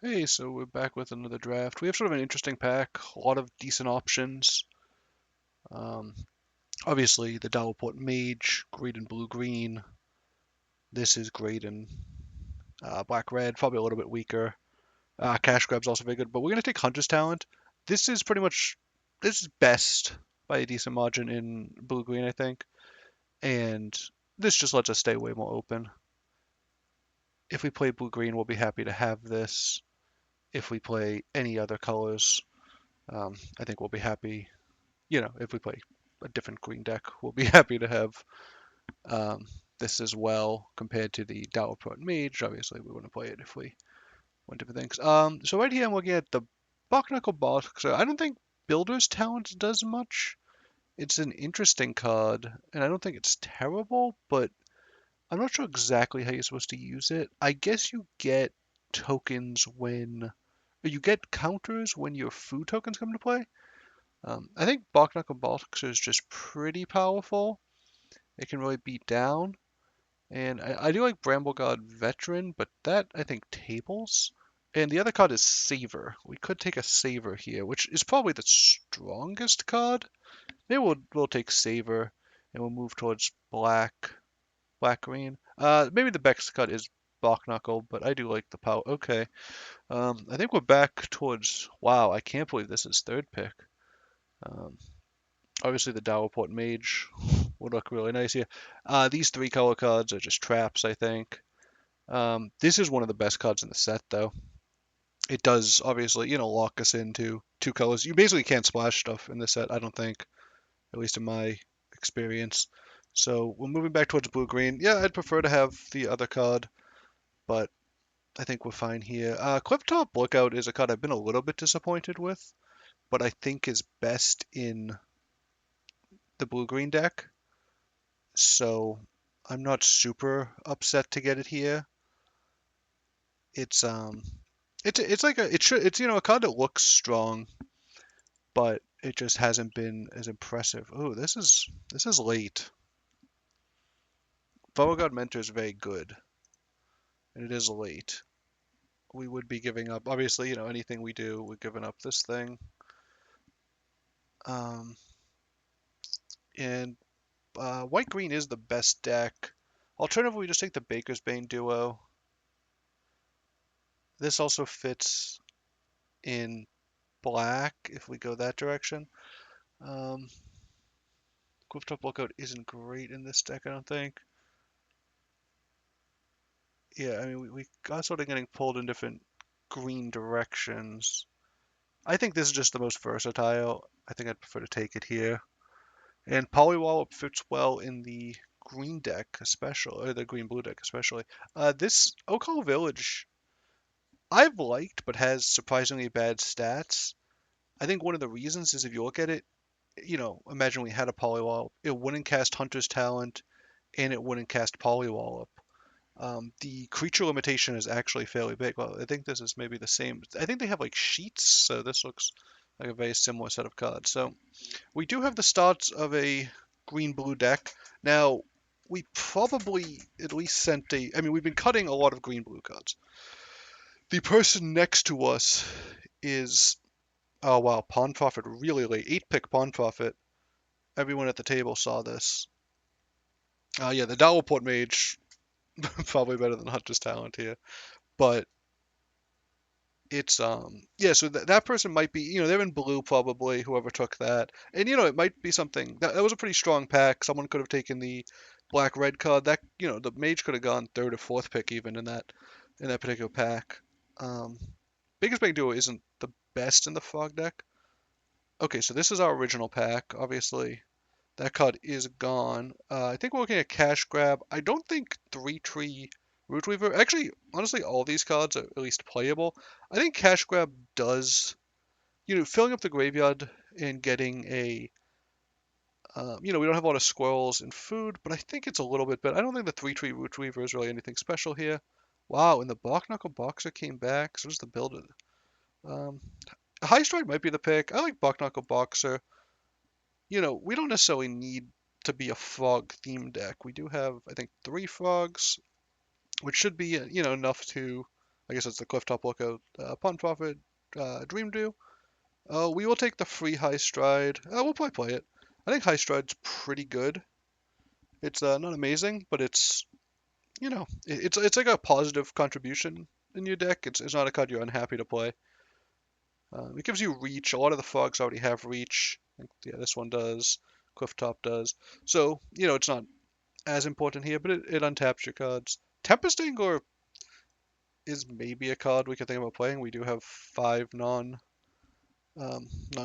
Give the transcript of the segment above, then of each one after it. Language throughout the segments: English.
Hey, so we're back with another draft. We have sort of an interesting pack, a lot of decent options. Um, Obviously, the Dowelport Mage, green and blue-green. This is great and black-red, probably a little bit weaker. Cash Grab's also very good, but we're going to take Hunter's Talent. This is pretty much, this is best by a decent margin in blue-green, I think. And this just lets us stay way more open. If we play blue-green, we'll be happy to have this. If we play any other colors, I think we'll be happy if we play a different green deck, we'll be happy to have um, this as well compared to the Dowerport Mage. Obviously, we wouldn't play it if we want different things. So right here, I'm looking at the Buckknuckle Boxer. I don't think Builder's Talent does much. It's an interesting card, and I don't think it's terrible, but I'm not sure exactly how you're supposed to use it. I guess you get tokens or you get counters when your food tokens come into play. I think Bachknuckle Boxer is just pretty powerful. It can really beat down. And I do like Bramblegod Veteran, but that I think tables. And the other card is Saver. We could take a Saver here, which is probably the strongest card. Maybe we'll take Saver and we'll move towards black green. Maybe the best card is Bachknuckle, but I do like the power. Okay. I think we're back towards. Wow, I can't believe this is third pick. Um, Obviously, the Dowerport Mage would look really nice here. These three color cards are just traps, I think. This is one of the best cards in the set, though. It does obviously, lock us into two colors. You basically can't splash stuff in this set, I don't think, at least in my experience. So we're moving back towards blue-green. Yeah, I'd prefer to have the other card, but I think we're fine here. Clifftop Lookout is a card I've been a little bit disappointed with, but I think is best in the blue-green deck. So I'm not super upset to get it here. It's it's like a it should it's a card that looks strong, but it just hasn't been as impressive. Oh, this is late. Bubble God Mentor is very good, and it is late. We would be giving up obviously, anything we do, we're giving up this thing. Um, and white green is the best deck. Alternatively, we just take the Baker's Bane duo. This also fits in black if we go that direction. Um, Clifftop Lookout isn't great in this deck, I don't think. Yeah, I mean, we got sort of getting pulled in different green directions. I think this is just the most versatile. I think I'd prefer to take it here. And Polywallop fits well in the green deck, especially, or the green blue deck, especially. This Oak Hall Village, I've liked, but has surprisingly bad stats. I think one of the reasons is if you look at it, imagine we had a Polywallop, it wouldn't cast Hunter's Talent, and it wouldn't cast Polywallop. The creature limitation is actually fairly big. Well, I think this is maybe the same. I think they have like sheets, so this looks like a very similar set of cards. So we do have the starts of a green-blue deck. Now, we probably at least sent a. I mean, we've been cutting a lot of green-blue cards. The person next to us is. Oh, wow. Pawn Profit really late. 8 pick Pawn Profit. Everyone at the table saw this. Yeah, the Dowelport Mage. Probably better than Hunter's Talent here. But it's yeah, so that person might be, they're in blue probably, whoever took that. And it might be something that was a pretty strong pack. Someone could have taken the black red card. That, the mage could have gone third or fourth pick even in that particular pack. Um Biggest Bang Duo isn't the best in the frog deck. Okay, so this is our original pack, obviously. That card is gone. I think we're looking at Cash Grab. I don't think Three Tree Root Weaver. Actually, honestly, all these cards are at least playable. I think Cash Grab does, filling up the graveyard and getting we don't have a lot of squirrels and food, but I think it's a little bit better. I don't think the Three Tree Root Weaver is really anything special here. Wow, and the Bark Knuckle Boxer came back. So does the builder. Um, High Stride might be the pick. I like Bark Knuckle Boxer. We don't necessarily need to be a frog theme deck. We do have, I think, 3 frogs, which should be, enough to I guess it's the Clifftop Lookout, Pond Prophet, Dream Dew. We will take the free High Stride. We'll probably play it. I think High Stride's pretty good. It's not amazing, but it's it's like a positive contribution in your deck. It's not a card you're unhappy to play. It gives you reach. A lot of the frogs already have reach. Yeah, this one does. Clifftop does. So it's not as important here, but it untaps your cards. Tempest Angler is maybe a card we could think about playing. We do have 5 non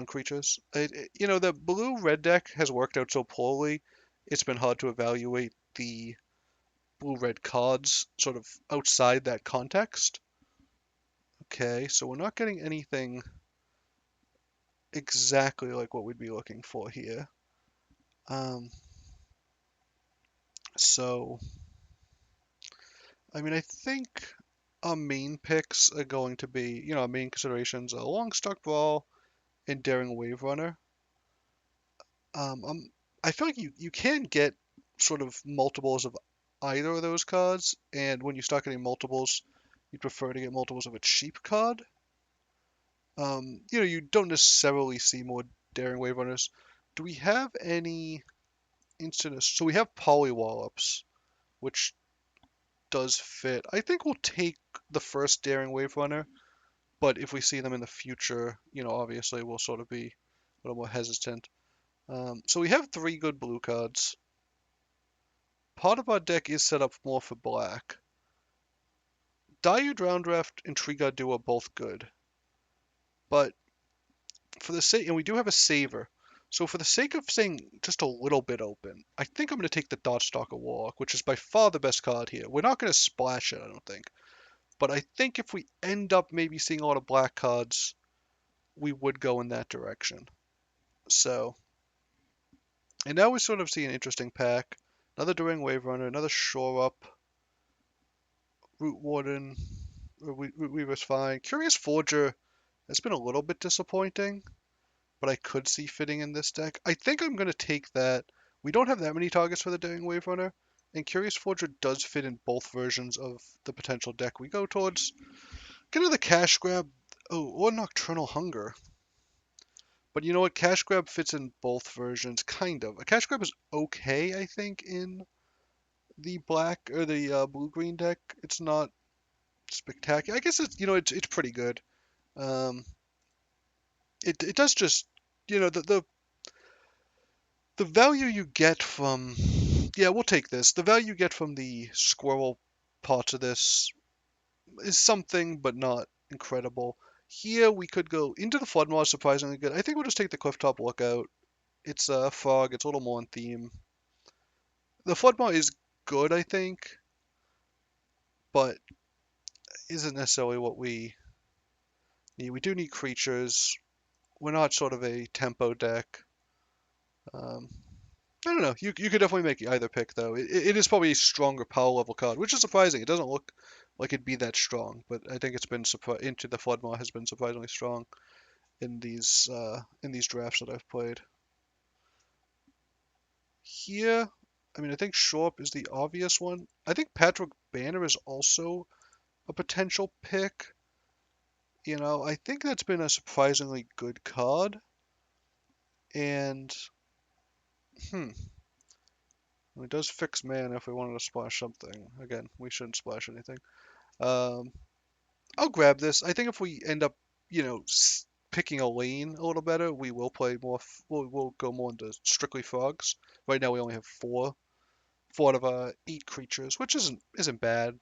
creatures. The blue red deck has worked out so poorly. It's been hard to evaluate the blue red cards sort of outside that context. Okay, so we're not getting anything exactly like what we'd be looking for here. Um, so, I mean, I think our main picks are going to be, our main considerations are Longstock Brawl and Daring Wave Runner. I feel like you can get sort of multiples of either of those cards, and when you start getting multiples, you prefer to get multiples of a cheap card. You don't necessarily see more Daring Wave Runners. Do we have any incidents? So we have Polywallops, which does fit. I think we'll take the first Daring Wave Runner, but if we see them in the future, obviously we'll sort of be a little more hesitant. So we have 3 good blue cards. Part of our deck is set up more for black. Dire Downdraft and Tree God Duo are both good, but for the sake, and we do have a saver. So for the sake of staying just a little bit open, I think I'm going to take the Darkstalker Warlock, which is by far the best card here. We're not going to splash it, I don't think. But I think if we end up maybe seeing a lot of black cards, we would go in that direction. So, and now we sort of see an interesting pack. Another Daring Wave Runner, another Shore Up, Root Warden, Weaver's Fine. Curious Forger has been a little bit disappointing, but I could see fitting in this deck. I think I'm going to take that. We don't have that many targets for the Daring Wave Runner, and Curious Forger does fit in both versions of the potential deck we go towards. Get another Cash Grab, or Nocturnal Hunger. But you know what? Cash Grab fits in both versions, kind of. A Cash Grab is okay, I think, in the black or the blue-green deck. It's not spectacular. I guess it's pretty good. Um, it does just the value you get from, yeah, we'll take this. The value you get from the squirrel parts of this is something, but not incredible. Here we could go into the Floodmaw, surprisingly good. I think we'll just take the Clifftop Lookout. It's a frog. It's a little more on theme. The Floodmaw is good, I think, but isn't necessarily what we need. We do need creatures. We're not sort of a tempo deck. Um, I don't know. You could definitely make either pick, though. It is probably a stronger power level card, which is surprising. It doesn't look like it'd be that strong, but I think it's been Into the Floodmaw has been surprisingly strong in these drafts that I've played. Here, I mean, I think Shorp is the obvious one. I think Patrick Banner is also a potential pick. I think that's been a surprisingly good card. And, hmm, it does fix mana if we wanted to splash something. Again, we shouldn't splash anything. Um, I'll grab this. I think if we end up, picking a lane a little better, we will play more. We'll go more into strictly frogs. Right now we only have 4 out of 8 creatures, which isn't bad.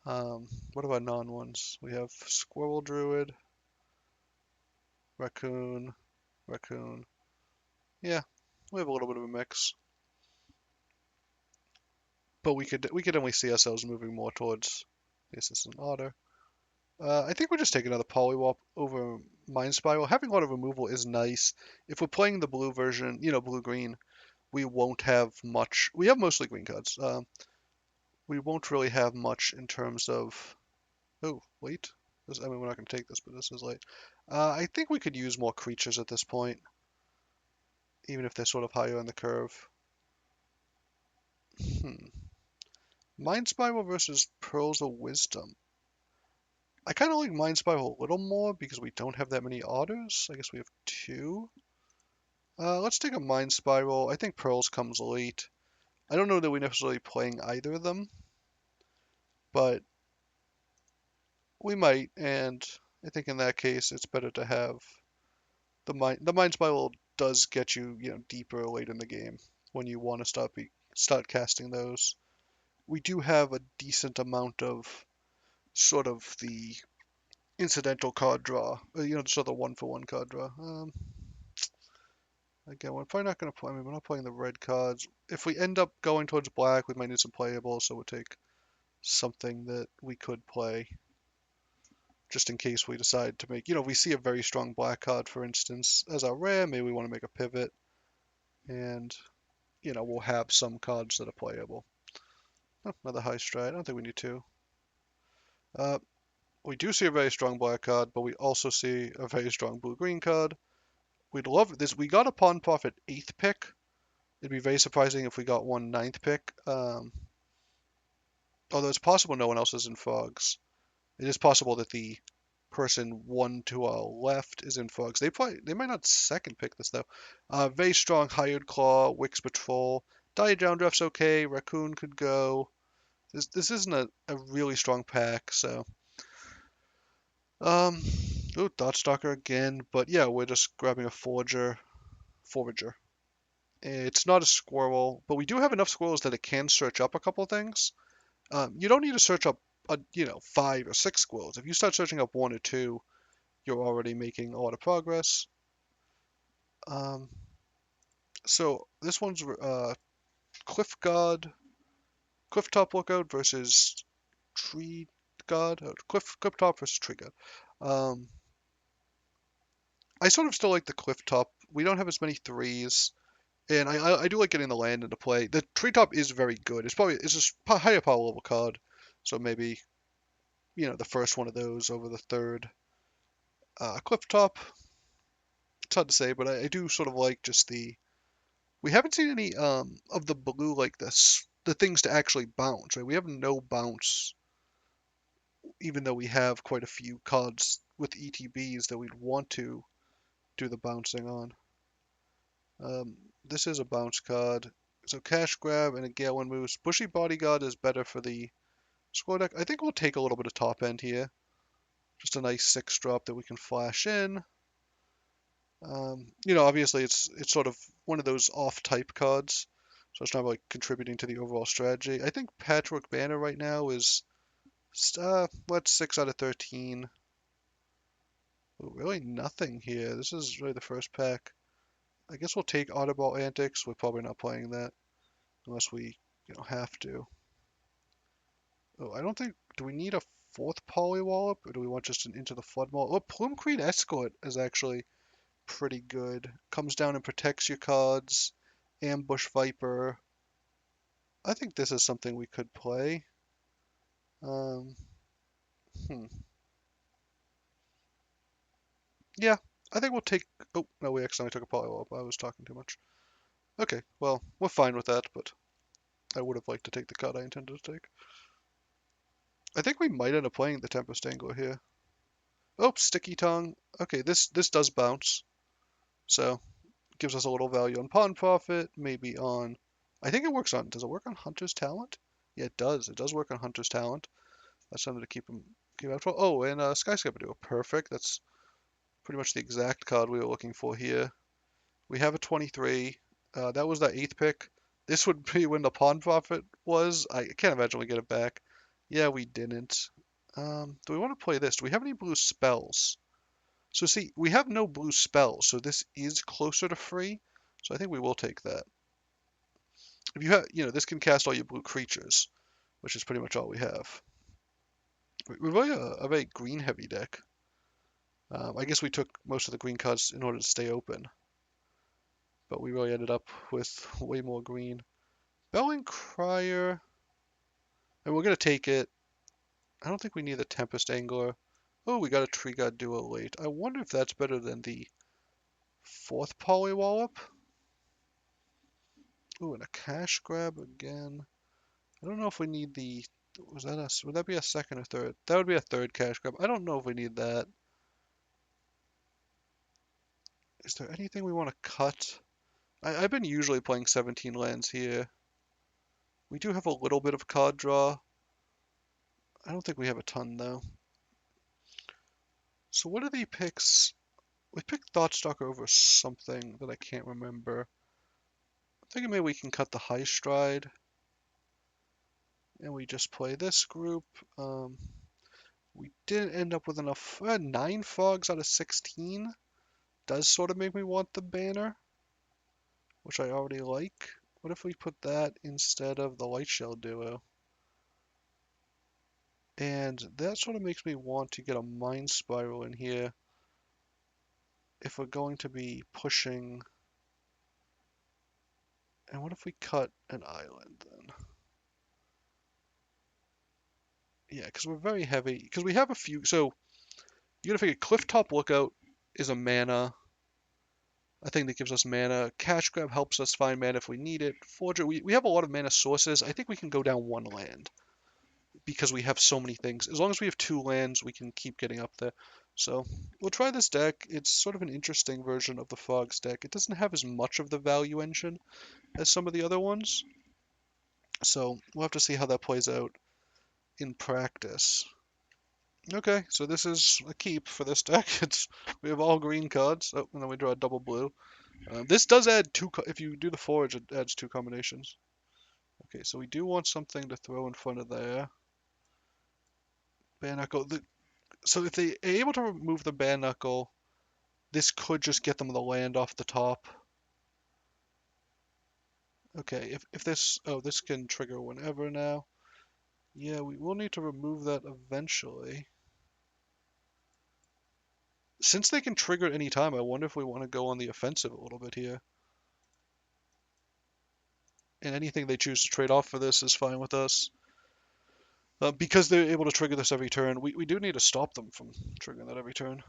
What about non ones? We have Squirrel Druid, Raccoon, Raccoon. Yeah, we have a little bit of a mix, but we could only see ourselves moving more towards the Assistant Otter. I think we'll just take another Polywop over Mind Spiral. Having a lot of removal is nice. If we're playing the blue version, blue-green, we won't have much. We have mostly green cards. We won't really have much in terms of. Oh, wait. I mean, we're not going to take this, but this is late. I think we could use more creatures at this point, even if they're sort of higher on the curve. Hmm. Mind Spiral versus Pearls of Wisdom. I kind of like Mind Spiral a little more because we don't have that many otters. I guess we have two. Let's take a Mind Spiral. I think Pearls comes late. I don't know that we're necessarily playing either of them, but we might, and I think in that case it's better to have the Mind Spiral does get you, deeper late in the game when you want to start casting those. We do have a decent amount of sort of the incidental card draw, sort of the one for one card draw. Again, we're probably not going to play. I mean, we're not playing the red cards. If we end up going towards black, we might need some playables, so we'll take something that we could play just in case we decide to make, we see a very strong black card, for instance, as our rare. Maybe we want to make a pivot, and we'll have some cards that are playable. Oh, another high stride. I don't think we need to. Uh, we do see a very strong black card, but we also see a very strong blue-green card. We'd love this. We got a Pawn Profit 8th pick. It'd be very surprising if we got one 9th pick. Although it's possible no one else is in Frogs. It is possible that the person one to our left is in Frogs. They might not second pick this though. Very strong Hired Claw, Wix Patrol. Dire Downdraft's okay. Raccoon could go. This isn't a really strong pack, so um oh, Dotstalker again, but yeah, we're just grabbing a Forager. It's not a squirrel, but we do have enough squirrels that it can search up a couple things. You don't need to search up, 5 or 6 squirrels. If you start searching up 1 or 2, you're already making a lot of progress. Um, so this one's Cliff God, Cliff Top Lookout versus Tree God, Cliff Top versus Tree God. Um, I sort of still like the Cliff Top. We don't have as many threes. And I do like getting the land into play. The treetop is very good. It's a higher power level card, so maybe the first one of those over the third. Cliff top, it's hard to say, but I do sort of like just the. We haven't seen any of the blue like this, the things to actually bounce. Right, we have no bounce, even though we have quite a few cards with ETBs that we'd want to do the bouncing on. This is a bounce card. So Cash Grab and a Galen Moose. Bushy Bodyguard is better for the score deck. I think we'll take a little bit of top end here. Just a nice 6 drop that we can flash in. Obviously it's sort of one of those off type cards, so it's not like contributing to the overall strategy. I think Patchwork Banner right now is what's 6 out of 13. Ooh, really nothing here. This is really the first pack. I guess we'll take Audiball Antics. We're probably not playing that unless we have to. Oh, I don't think. Do we need a 4th Polywallop, or do we want just an Into the Flood Mall? Oh, Plume Queen Escort is actually pretty good. Comes down and protects your cards. Ambush Viper. I think this is something we could play. Um, hmm. Yeah, I think we'll take. Oh no, we accidentally took a Polywallop. I was talking too much. Okay, well we're fine with that, but I would have liked to take the card I intended to take. I think we might end up playing the Tempest Angler here. Oh, Sticky Tongue. Okay, this does bounce, so gives us a little value on Pawn Profit, maybe on. I think it works on. Does it work on Hunter's Talent? Yeah, it does. It does work on Hunter's Talent. That's something to keep out for. Oh, and Skyscraper Duo. Perfect. That's pretty much the exact card we were looking for here. We have a 23. That was that 8th pick. This would be when the Pawn Profit was. I can't imagine we get it back. Yeah, we didn't. Do we want to play this? Do we have any blue spells? So see, we have no blue spells, so this is closer to free. So I think we will take that. If you have, this can cast all your blue creatures, which is pretty much all we have. We're really a very green heavy deck. I guess we took most of the green cards in order to stay open, but we really ended up with way more green. Belling Crier, and we're gonna take it. I don't think we need the Tempest Angler. Oh, we got a Tree God Duo late. I wonder if that's better than the 4th Polywallop. Ooh, and a Cash Grab again. I don't know if we need the. Was that us? Would that be a second or third? That would be a third cash grab. I don't know if we need that. Is there anything we want to cut? I've been usually playing 17 lands here. We do have a little bit of card draw. I don't think we have a ton though. So what are the picks? We picked Thoughtstalker over something that I can't remember. I'm thinking maybe we can cut the High Stride. And we just play this group. We didn't end up with enough. 9 fogs out of 16 does sort of make me want the banner, which I already like. What if we put that instead of the Light Shell duo? And that sort of makes me want to get a Mind Spiral in here if we're going to be pushing. And what if we cut an island then? Yeah, because we're very heavy. Because we have a few. So you gotta figure Clifftop Lookout is a mana. I think that gives us mana. Cash Grab helps us find mana if we need it. Forger, we have a lot of mana sources. I think we can go down one land because we have so many things. As long as we have 2 lands, we can keep getting up there. So we'll try this deck. It's sort of an interesting version of the Frogs deck. It doesn't have as much of the value engine as some of the other ones. So we'll have to see how that plays out in practice. Okay, so this is a keep for this deck. We have all green cards. Oh, and then we draw a double blue. This does add 2. If you do the forge, it adds 2 combinations. Okay, so we do want something to throw in front of there. Bare Knuckle. So if they are able to remove the Bare Knuckle, this could just get them the land off the top. Okay, if this... Oh, this can trigger whenever now. Yeah, we will need to remove that eventually. Since they can trigger at any time, I wonder if we want to go on the offensive a little bit here. And anything they choose to trade off for this is fine with us. Because they're able to trigger this every turn, we do need to stop them from triggering that every turn.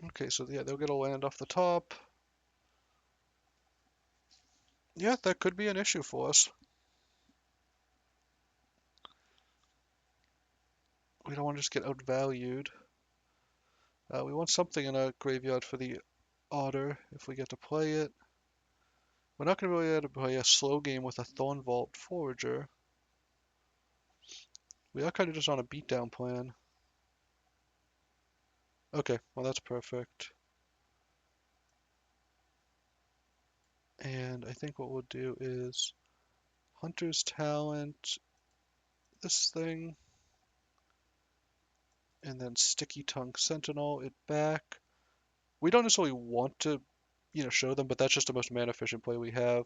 Okay, so yeah, they'll get a land off the top. Yeah, that could be an issue for us. We don't want to just get outvalued. We want something in our graveyard for the Otter if we get to play it. We're not going to be able to play a slow game with a Thorn Vault Forager. We are kind of just on a beatdown plan. Okay, well that's perfect. And I think what we'll do is Hunter's Talent, this thing, and then Sticky Tongue Sentinel it back. We don't necessarily want to, show them, but that's just the most mana efficient play we have.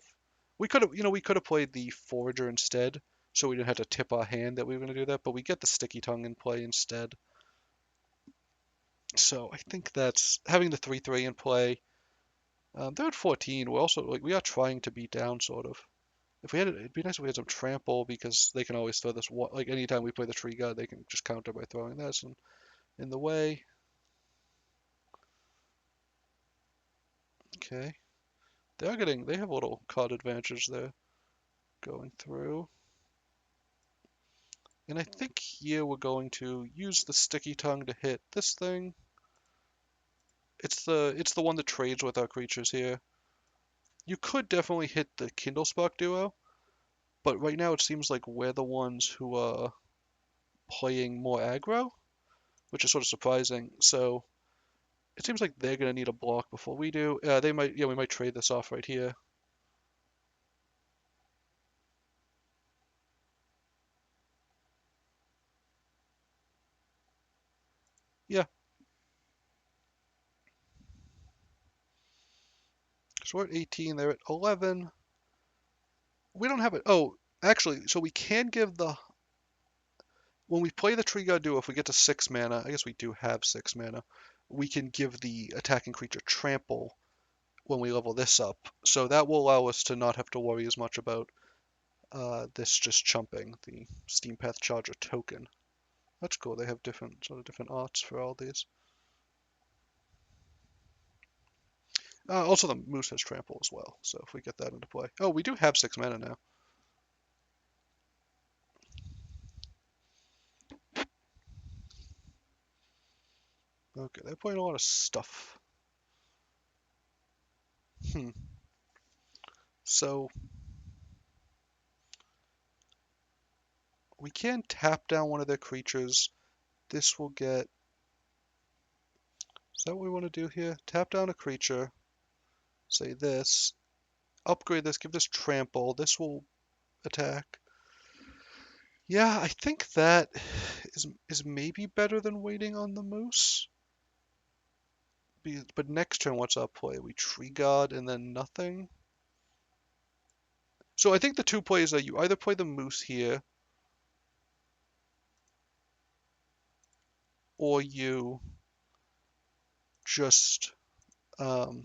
We could have played the Forager instead, so we didn't have to tip our hand that we were going to do that, but we get the Sticky Tongue in play instead. So I think that's having the 3/3 in play. They're at 14. We're also we are trying to beat down sort of. If we had it'd be nice if we had some trample because they can always throw this like anytime we play the tree god, they can just counter by throwing this in the way. Okay. They have a little card advantage there going through. And I think here we're going to use the Sticky Tongue to hit this thing. It's the one that trades with our creatures here. You could definitely hit the Kindle Spark duo, but right now it seems like we're the ones who are playing more aggro, which is sort of surprising. So it seems like they're gonna need a block before we do. We might trade this off right here. Yeah, so we're at 18, they're at 11. We don't have it. Oh, actually, so we can give the when we play the Tree God Duo, if we get to 6 mana, I guess we do have 6 mana, we can give the attacking creature trample when we level this up. So that will allow us to not have to worry as much about this just chumping the Steam Path Charger token. That's cool. They have different arts for all these. Also, the moose has trample as well, so if we get that into play. Oh, we do have 6 mana now. Okay, they're playing a lot of stuff. Hmm. So we can tap down one of their creatures. This will get. Is that what we want to do here? Tap down a creature. Say this. Upgrade this. Give this trample. This will attack. Yeah, I think that is maybe better than waiting on the moose. But next turn, what's our play? We tree god and then nothing. So I think the two plays are you either play the moose here, or you just so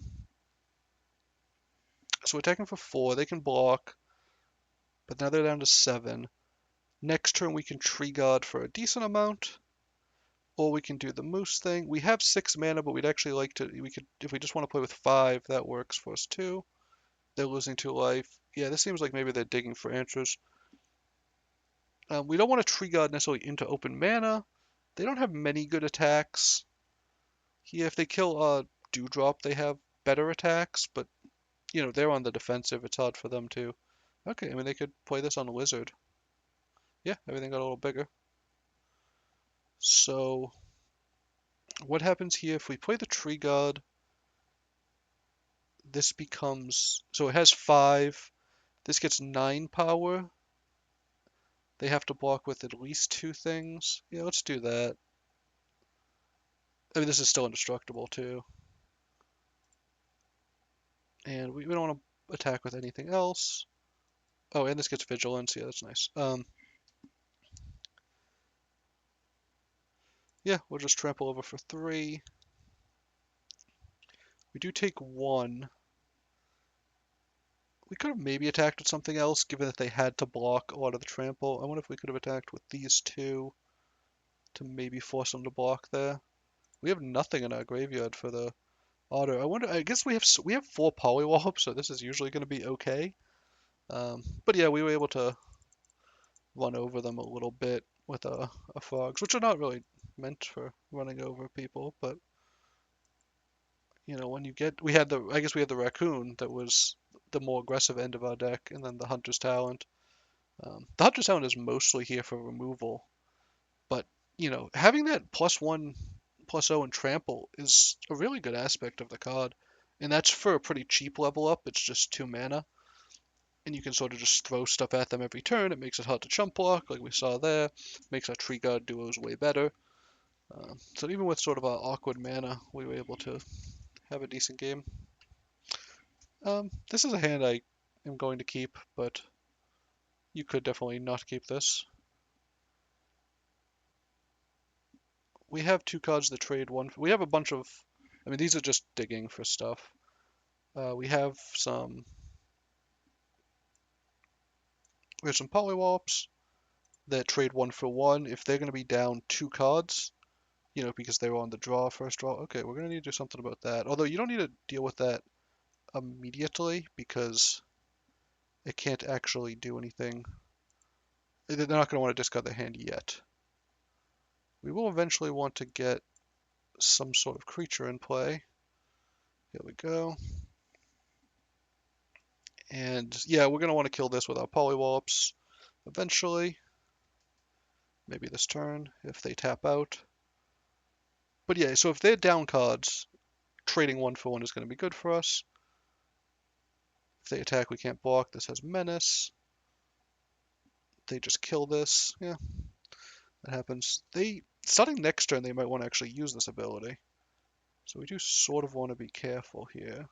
attacking for 4. They can block, but now they're down to 7. Next turn we can tree god for a decent amount, or we can do the moose thing. We have 6 mana, but we'd actually like to. We could if we just want to play with 5, that works for us too. They're losing 2 life. Yeah, this seems like maybe they're digging for answers. We don't want to tree god necessarily into open mana. They don't have many good attacks. Yeah, if they kill Dewdrop, they have better attacks, but they're on the defensive. It's hard for them to. Okay, I mean they could play this on Lizard. Yeah, everything got a little bigger. So what happens here if we play the Tree God? This becomes so it has 5. This gets 9 power. They have to block with at least 2 things. Yeah, let's do that. I mean, this is still indestructible too. And we don't want to attack with anything else. Oh, and this gets vigilance. Yeah, that's nice. Yeah, we'll just trample over for 3. We do take 1. We could have maybe attacked with something else, given that they had to block a lot of the trample. I wonder if we could have attacked with these 2 to maybe force them to block there. We have nothing in our graveyard for the auto. I wonder. I guess we have 4 polywallops, so this is usually going to be okay. But yeah, we were able to run over them a little bit with a frogs, which are not really meant for running over people. But when you get, I guess we had the raccoon that was the more aggressive end of our deck, and then the hunter's talent. The hunter's talent is mostly here for removal, but having that +1/+0 and trample is a really good aspect of the card, and that's for a pretty cheap level up. It's just 2 mana, and you can sort of just throw stuff at them every turn. It makes it hard to chump block, like we saw there. Makes our tree guard duos way better. So even with sort of our awkward mana, we were able to have a decent game. This is a hand I am going to keep, but you could definitely not keep this. We have 2 cards that trade one. We have a bunch of. I mean, these are just digging for stuff. We have some. We have some polywallops that trade 1 for 1. If they're going to be down 2 cards, because they were on the first draw. Okay, we're going to need to do something about that. Although you don't need to deal with that immediately because it can't actually do anything. They're not going to want to discard their hand yet. We will eventually want to get some sort of creature in play. Here we go. And yeah, we're going to want to kill this with our polywallops eventually. Maybe this turn if they tap out. But yeah, so if they're down cards, trading 1 for 1 is going to be good for us. If they attack, we can't block. This has menace. They just kill this. Yeah, that happens. Starting next turn, they might want to actually use this ability. So we do sort of want to be careful here.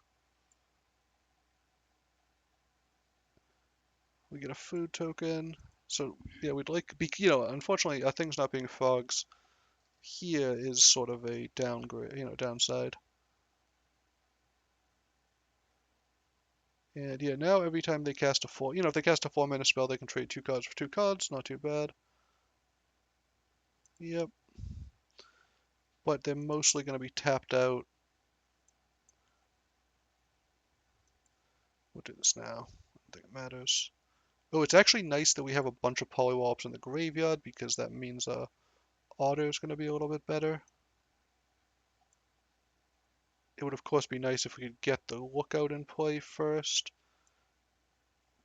We get a food token. So yeah, we'd like, unfortunately, our things not being frogs here is sort of a downgrade, downside. And yeah, now every time they cast a if they cast a 4-mana spell, they can trade 2 cards for 2 cards. Not too bad. Yep. But they're mostly going to be tapped out. We'll do this now. I don't think it matters. Oh, it's actually nice that we have a bunch of polywallops in the graveyard because that means auto is going to be a little bit better. It would of course be nice if we could get the lookout in play first,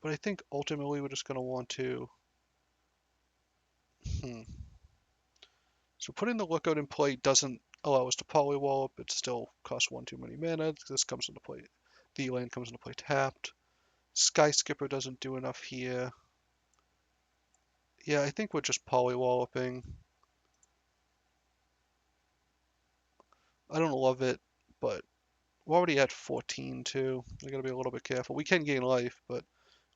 but I think ultimately we're just going to want to. So putting the lookout in play doesn't allow us to polywallop. It still costs one too many mana. This comes into play. The land comes into play tapped. Sky Skipper doesn't do enough here. Yeah, I think we're just polywalloping. I don't love it, but we're already at 14 too. We gotta be a little bit careful. We can gain life, but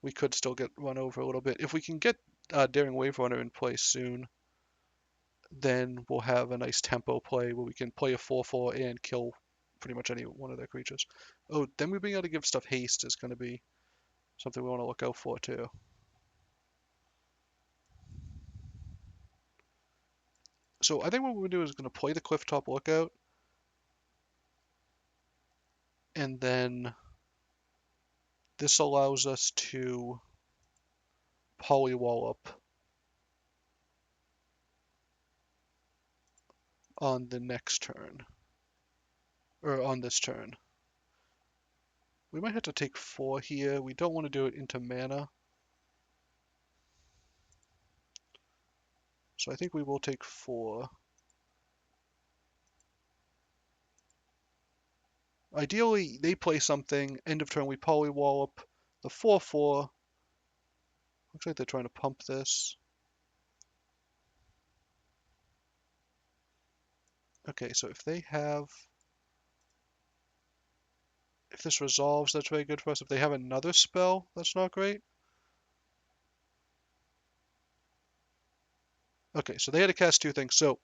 we could still get run over a little bit. If we can get Daring Wave Runner in place soon, then we'll have a nice tempo play where we can play a 4/4 and kill pretty much any one of their creatures. Oh, then we being able to give stuff haste is going to be something we want to look out for too. So I think what we're going to do is going to play the Clifftop Lookout, and then this allows us to polywallop on the next turn, or on this turn. We might have to take 4 here. We don't want to do it into mana. So I think we will take 4. Ideally, they play something, end of turn we polywallop the 4/4. Looks like they're trying to pump this. Okay, so if this resolves, that's very good for us. If they have another spell, that's not great. Okay, so they had to cast 2 things. So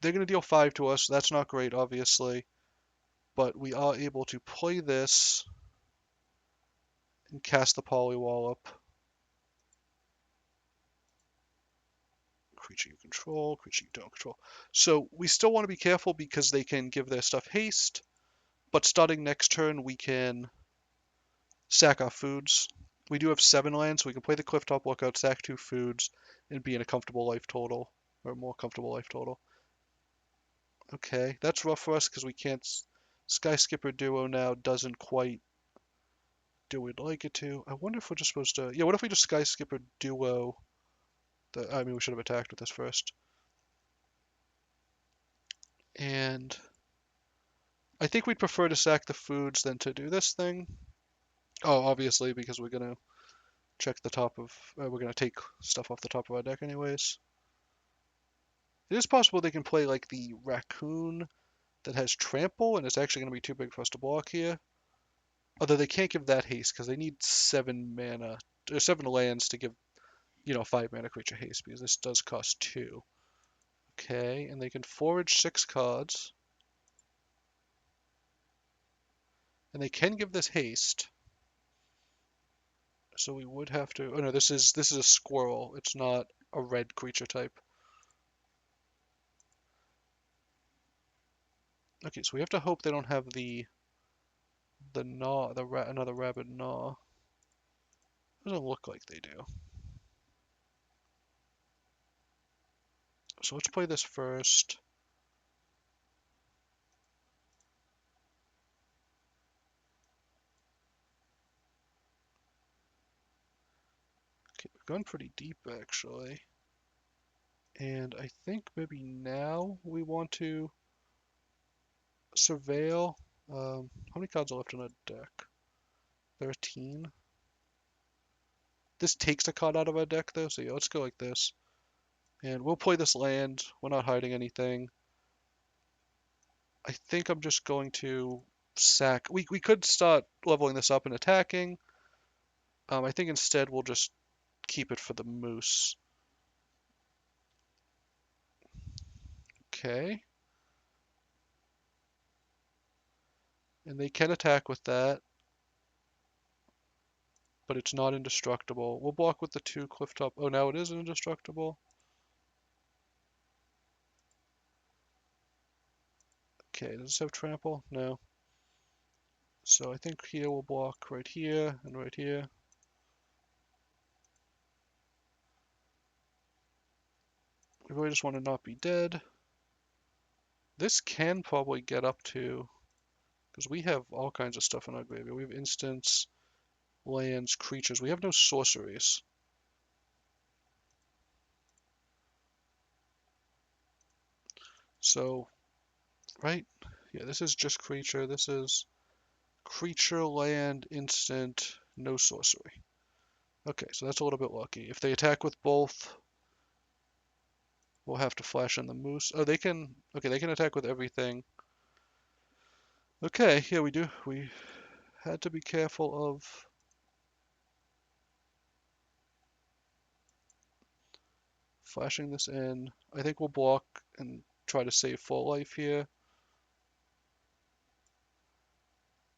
they're going to deal 5 to us. That's not great, obviously. But we are able to play this and cast the Polywallop. Creature you control, creature you don't control. So we still want to be careful because they can give their stuff haste. But starting next turn, we can sack our foods. We do have 7 lands, so we can play the Clifftop Lookout, sack 2 foods, and be in a comfortable life total, or a more comfortable life total. Okay, that's rough for us because we can't. Sky Skipper Duo now doesn't quite do what we'd like it to. I wonder if we're just supposed to. Yeah, what if we just Sky Skipper Duo? I mean, we should have attacked with this first. And I think we'd prefer to sack the foods than to do this thing. Oh, obviously, because we're gonna check the top of. We're gonna take stuff off the top of our deck, anyways. It is possible they can play like the raccoon that has trample, and it's actually gonna be too big for us to block here. Although they can't give that haste because they need 7 mana, or 7 lands to give, 5 mana creature haste because this does cost 2. Okay, and they can forage 6 cards, and they can give this haste. So we would have to. Oh no, this is a squirrel. It's not a red creature type. Okay, so we have to hope they don't have the gnaw, another rabid gnaw. Doesn't look like they do. So let's play this first. Okay, we've gone pretty deep actually. And I think maybe now we want to surveil. How many cards are left in a deck? 13. This takes a card out of our deck though, so yeah, let's go like this. And we'll play this land. We're not hiding anything. I think I'm just going to sack. We could start leveling this up and attacking. I think instead we'll just keep it for the moose. Okay. And they can attack with that, but it's not indestructible. We'll block with the 2 Clifftop. Oh, now it is indestructible. Okay, does this have trample? No. So I think here we'll block right here and right here. We really just want to not be dead. This can probably get up to, because we have all kinds of stuff in our graveyard. We have instants, lands, creatures. We have no sorceries. So, right? Yeah, this is just creature. This is creature, land, instant, no sorcery. Okay, so that's a little bit lucky. If they attack with both, we'll have to flash in the moose. Oh, they can, okay, they can attack with everything. Okay, yeah, we do. We had to be careful of flashing this in. I think we'll block and try to save full life here.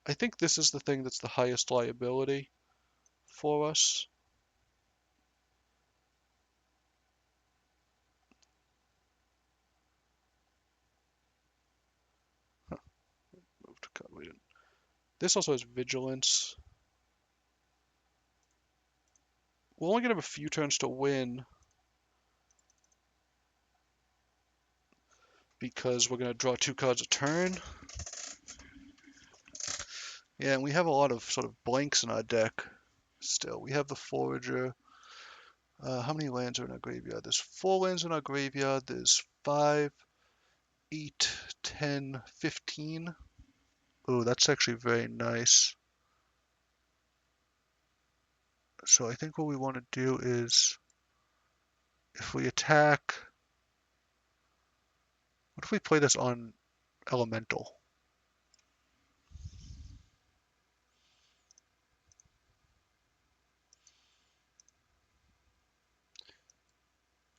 I think this is the thing that's the highest liability for us. Huh, move to cut. We didn't. This also has vigilance. We're only gonna have a few turns to win because we're gonna draw 2 cards a turn. Yeah, and we have a lot of sort of blanks in our deck still. We have the Forager. How many lands are in our graveyard? There's 4 lands in our graveyard. There's 5, 8, 10, 15. Oh, that's actually very nice. So I think what we want to do is, if we attack, what if we play this on Elemental?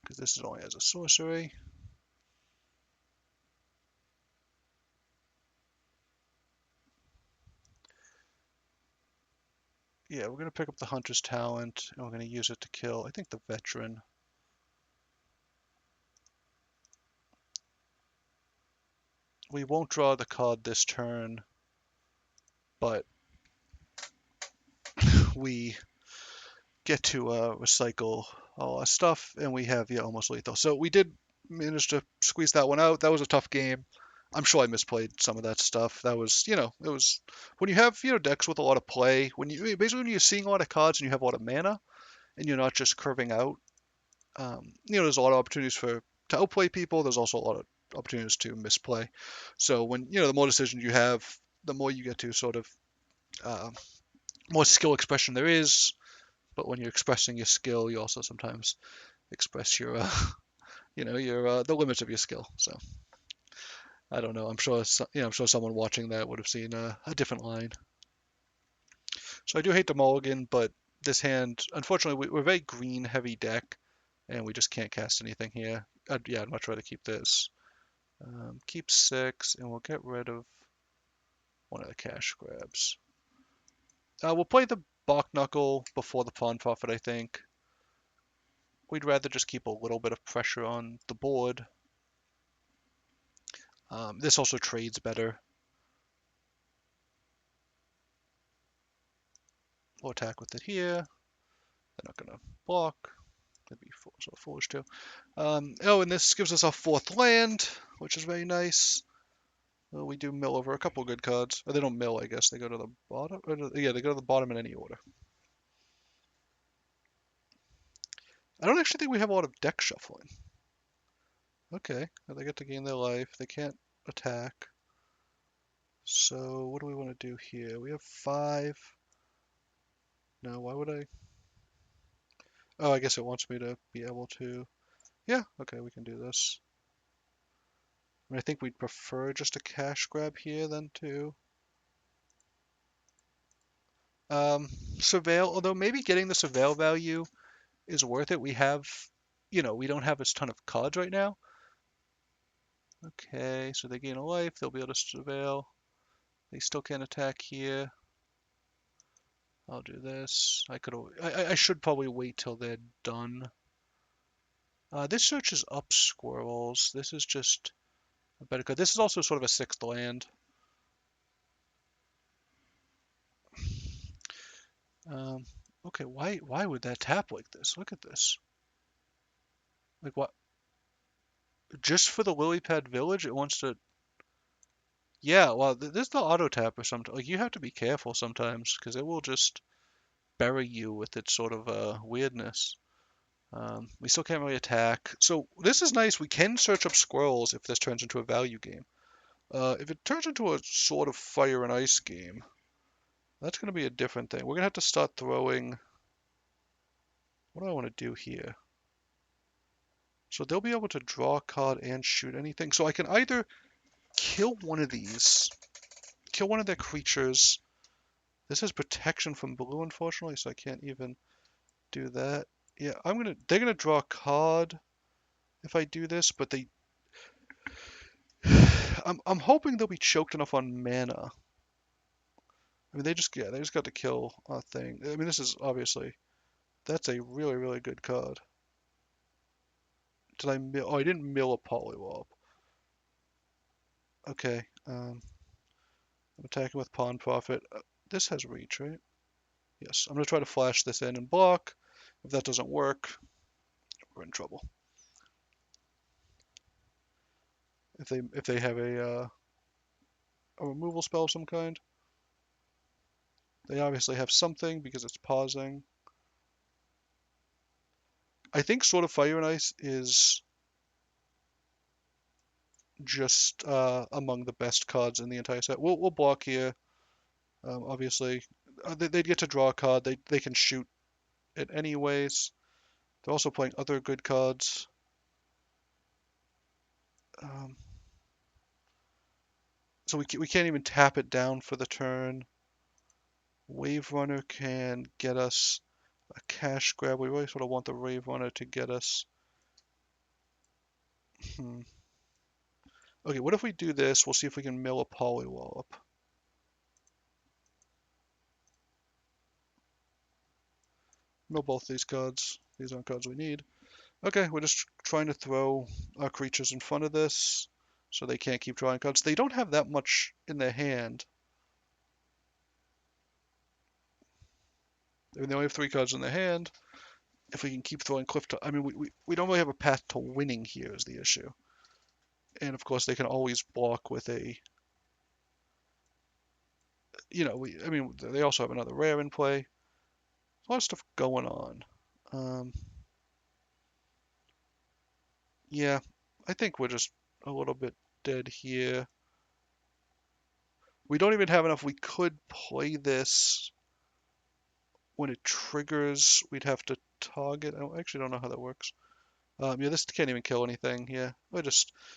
Because this only has a sorcery. Yeah, we're going to pick up the Hunter's Talent, and we're going to use it to kill, I think, the Veteran. We won't draw the card this turn, but we get to recycle all our stuff, and we have, yeah, almost lethal. So we did manage to squeeze that one out. That was a tough game. I'm sure I misplayed some of that stuff. That was, it was when you have, decks with a lot of play, when you're seeing a lot of cards and you have a lot of mana, and you're not just curving out. There's a lot of opportunities to outplay people. There's also a lot of opportunities to misplay. So when the more decisions you have, the more you get to sort of uh, more skill expression there is. But when you're expressing your skill, you also sometimes express your your the limits of your skill. So I don't know. I'm sure someone watching that would have seen a different line. So I do hate the mulligan, but this hand, unfortunately, we're a very green heavy deck, and we just can't cast anything here. I'd much rather keep this. Keep 6, and we'll get rid of one of the cash grabs. We'll play the Bach Knuckle before the Pawn Prophet, I think. We'd rather just keep a little bit of pressure on the board. This also trades better. We'll attack with it here. They're not going to block. That'd be sort of foolish too. And this gives us our 4th land, which is very nice. We do mill over a couple good cards. Or they don't mill, I guess. They go to the bottom. Yeah, they go to the bottom in any order. I don't actually think we have a lot of deck shuffling. Okay, they get to gain their life. They can't attack. So what do we want to do here? We have 5. No, why would I? Oh, I guess it wants me to be able to. Yeah, okay, we can do this. I think we'd prefer just a cash grab here than to surveil. Although maybe getting the surveil value is worth it. We have, we don't have a ton of cards right now. Okay, so they gain a life. They'll be able to surveil. They still can't attack here. I'll do this. I should probably wait till they're done. This searches up squirrels. This is just a better card. This is also sort of a 6th land. Um, okay, why would that tap like this? Look at this. Like what? Just for the lily pad village, it wants to. Yeah, well, this is the auto tap or something. Like you have to be careful sometimes because it will just bury you with its sort of weirdness. We still can't really attack. So this is nice. We can search up squirrels if this turns into a value game. If it turns into a sort of fire and ice game, that's going to be a different thing. We're going to have to start throwing. What do I want to do here? So they'll be able to draw a card and shoot anything. So I can either kill one of these, kill one of their creatures. This has protection from blue, unfortunately, so I can't even do that. Yeah, they're gonna draw a card if I do this, but I'm hoping they'll be choked enough on mana. I mean, they just got to kill a thing. I mean, this is obviously, that's a really, really good card. Did I mill? Oh, I didn't mill a Polywop. Okay, I'm attacking with Pawn Profit. This has reach, right? Yes, I'm gonna try to flash this in and block. If that doesn't work, we're in trouble. If they have a removal spell of some kind, they obviously have something because it's pausing. I think Sword of Fire and Ice is just among the best cards in the entire set. We'll block here. Obviously, they'd get to draw a card. They can shoot it anyways. They're also playing other good cards. Um, so we can't even tap it down for the turn. Wave Runner can get us a cash grab. We really sort of want the Wave Runner to get us. Hmm. Okay, what if we do this? We'll see if we can mill a Polywallop. Mill both these cards. These aren't cards we need. Okay, we're just trying to throw our creatures in front of this so they can't keep drawing cards. They don't have that much in their hand. I mean, they only have 3 cards in their hand. If we can keep throwing cliff top, I mean, we don't really have a path to winning here is the issue. And of course, they can always block with a, I mean, they also have another rare in play. A lot of stuff going on. Um, yeah, I think we're just a little bit dead here. We don't even have enough. We could play this when it triggers. We'd have to target. I actually don't know how that works. Yeah, this can't even kill anything. Yeah,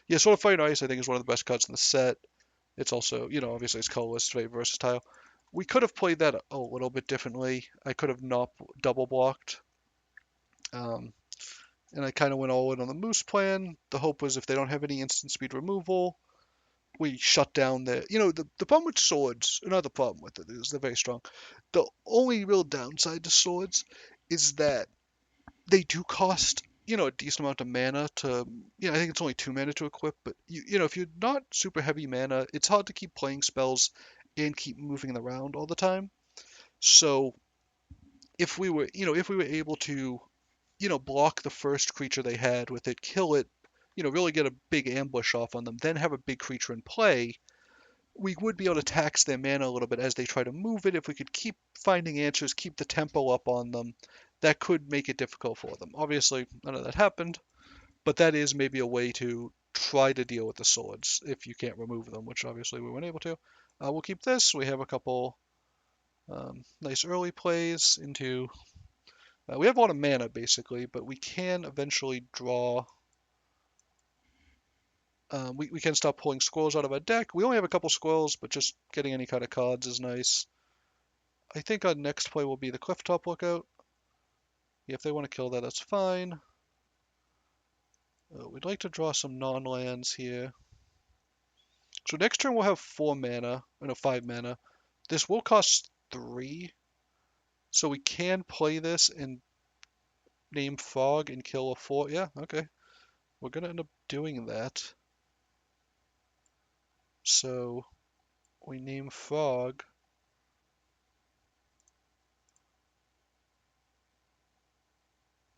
yeah, Sword of Fire and Ice I think is one of the best cards in the set. It's also, obviously it's colorless, very versatile. We could have played that a little bit differently. I could have not double blocked. Um, and I kind of went all in on the Moose plan. The hope was if they don't have any instant speed removal, we shut down the problem with swords, another problem with it is they're very strong. The only real downside to swords is that they do cost, a decent amount of mana to, I think it's only 2 mana to equip, but if you're not super heavy mana, it's hard to keep playing spells and keep moving around all the time. So if we were able to, block the first creature they had with it, kill it, really get a big ambush off on them, then have a big creature in play, we would be able to tax their mana a little bit as they try to move it. If we could keep finding answers, keep the tempo up on them, that could make it difficult for them. Obviously, none of that happened, but that is maybe a way to try to deal with the swords if you can't remove them, which obviously we weren't able to. We'll keep this. We have a couple nice early plays into. We have a lot of mana basically, but we can eventually draw. We can stop pulling squirrels out of our deck. We only have a couple squirrels, but just getting any kind of cards is nice. I think our next play will be the Clifftop Lookout. Yeah, if they want to kill that, that's fine. We'd like to draw some non-lands here. So next turn we'll have 4 mana, no, 5 mana. This will cost 3, so we can play this and name Fog and kill a 4. Yeah, okay. We're gonna end up doing that. So we name Fog.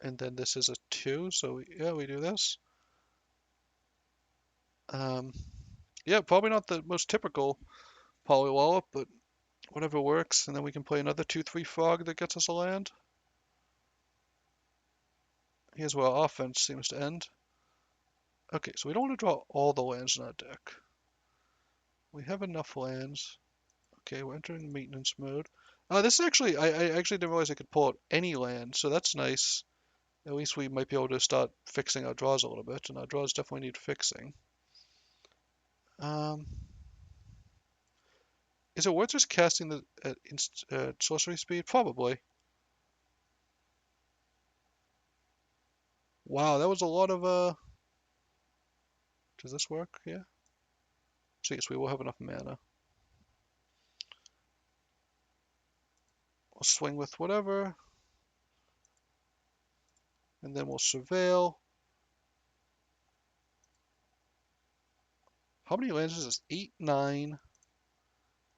And then this is a 2, so yeah, we do this. Um, yeah, probably not the most typical Polywallop, but whatever works. And then we can play another 2/3 frog that gets us a land. Here's where our offense seems to end. Okay, so we don't want to draw all the lands in our deck. We have enough lands. Okay, we're entering maintenance mode. This is actually, I actually didn't realize I could pull out any land, so that's nice. At least we might be able to start fixing our draws a little bit, and our draws definitely need fixing. Um, is it worth just casting the sorcery speed? Probably. Wow, that was a lot of Does this work? Yeah. So yes, we will have enough mana. We'll swing with whatever, and then we'll surveil. How many lands is this? 8, 9,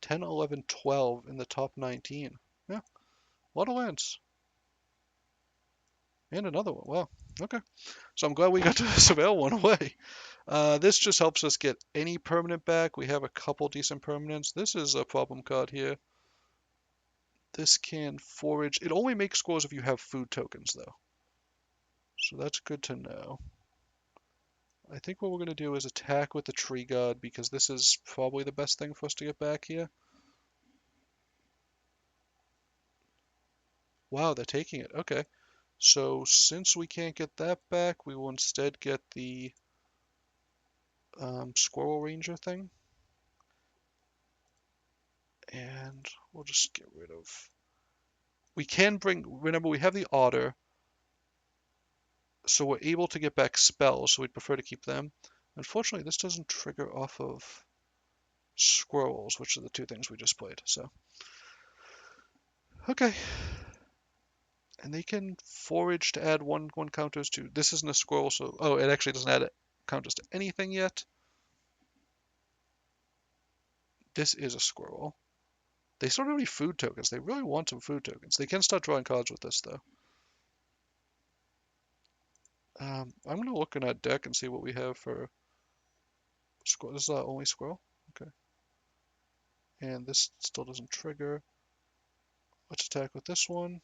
10, 11, 12 in the top 19. Yeah, a lot of lands. And another one. Wow. Okay. So I'm glad we got to surveil one away. This just helps us get any permanent back. We have a couple decent permanents. This is a problem card here. This can forage. It only makes scrolls if you have food tokens, though. So that's good to know. I think what we're going to do is attack with the Tree God because this is probably the best thing for us to get back here. Wow, they're taking it. Okay. So since we can't get that back, we will instead get the Squirrel Ranger thing. And we'll just get rid of... We can bring... Remember, we have the Otter, so we're able to get back spells, so we'd prefer to keep them. Unfortunately, this doesn't trigger off of Squirrels, which are the two things we just played. So, okay. And they can forage to add one counters to... This isn't a Squirrel, so... Oh, it actually doesn't add counters to anything yet. This is a Squirrel. They still don't have any food tokens. They really want some food tokens. They can start drawing cards with this, though. I'm going to look in our deck and see what we have for squirrel. This is our only squirrel. Okay. And this still doesn't trigger. Let's attack with this one.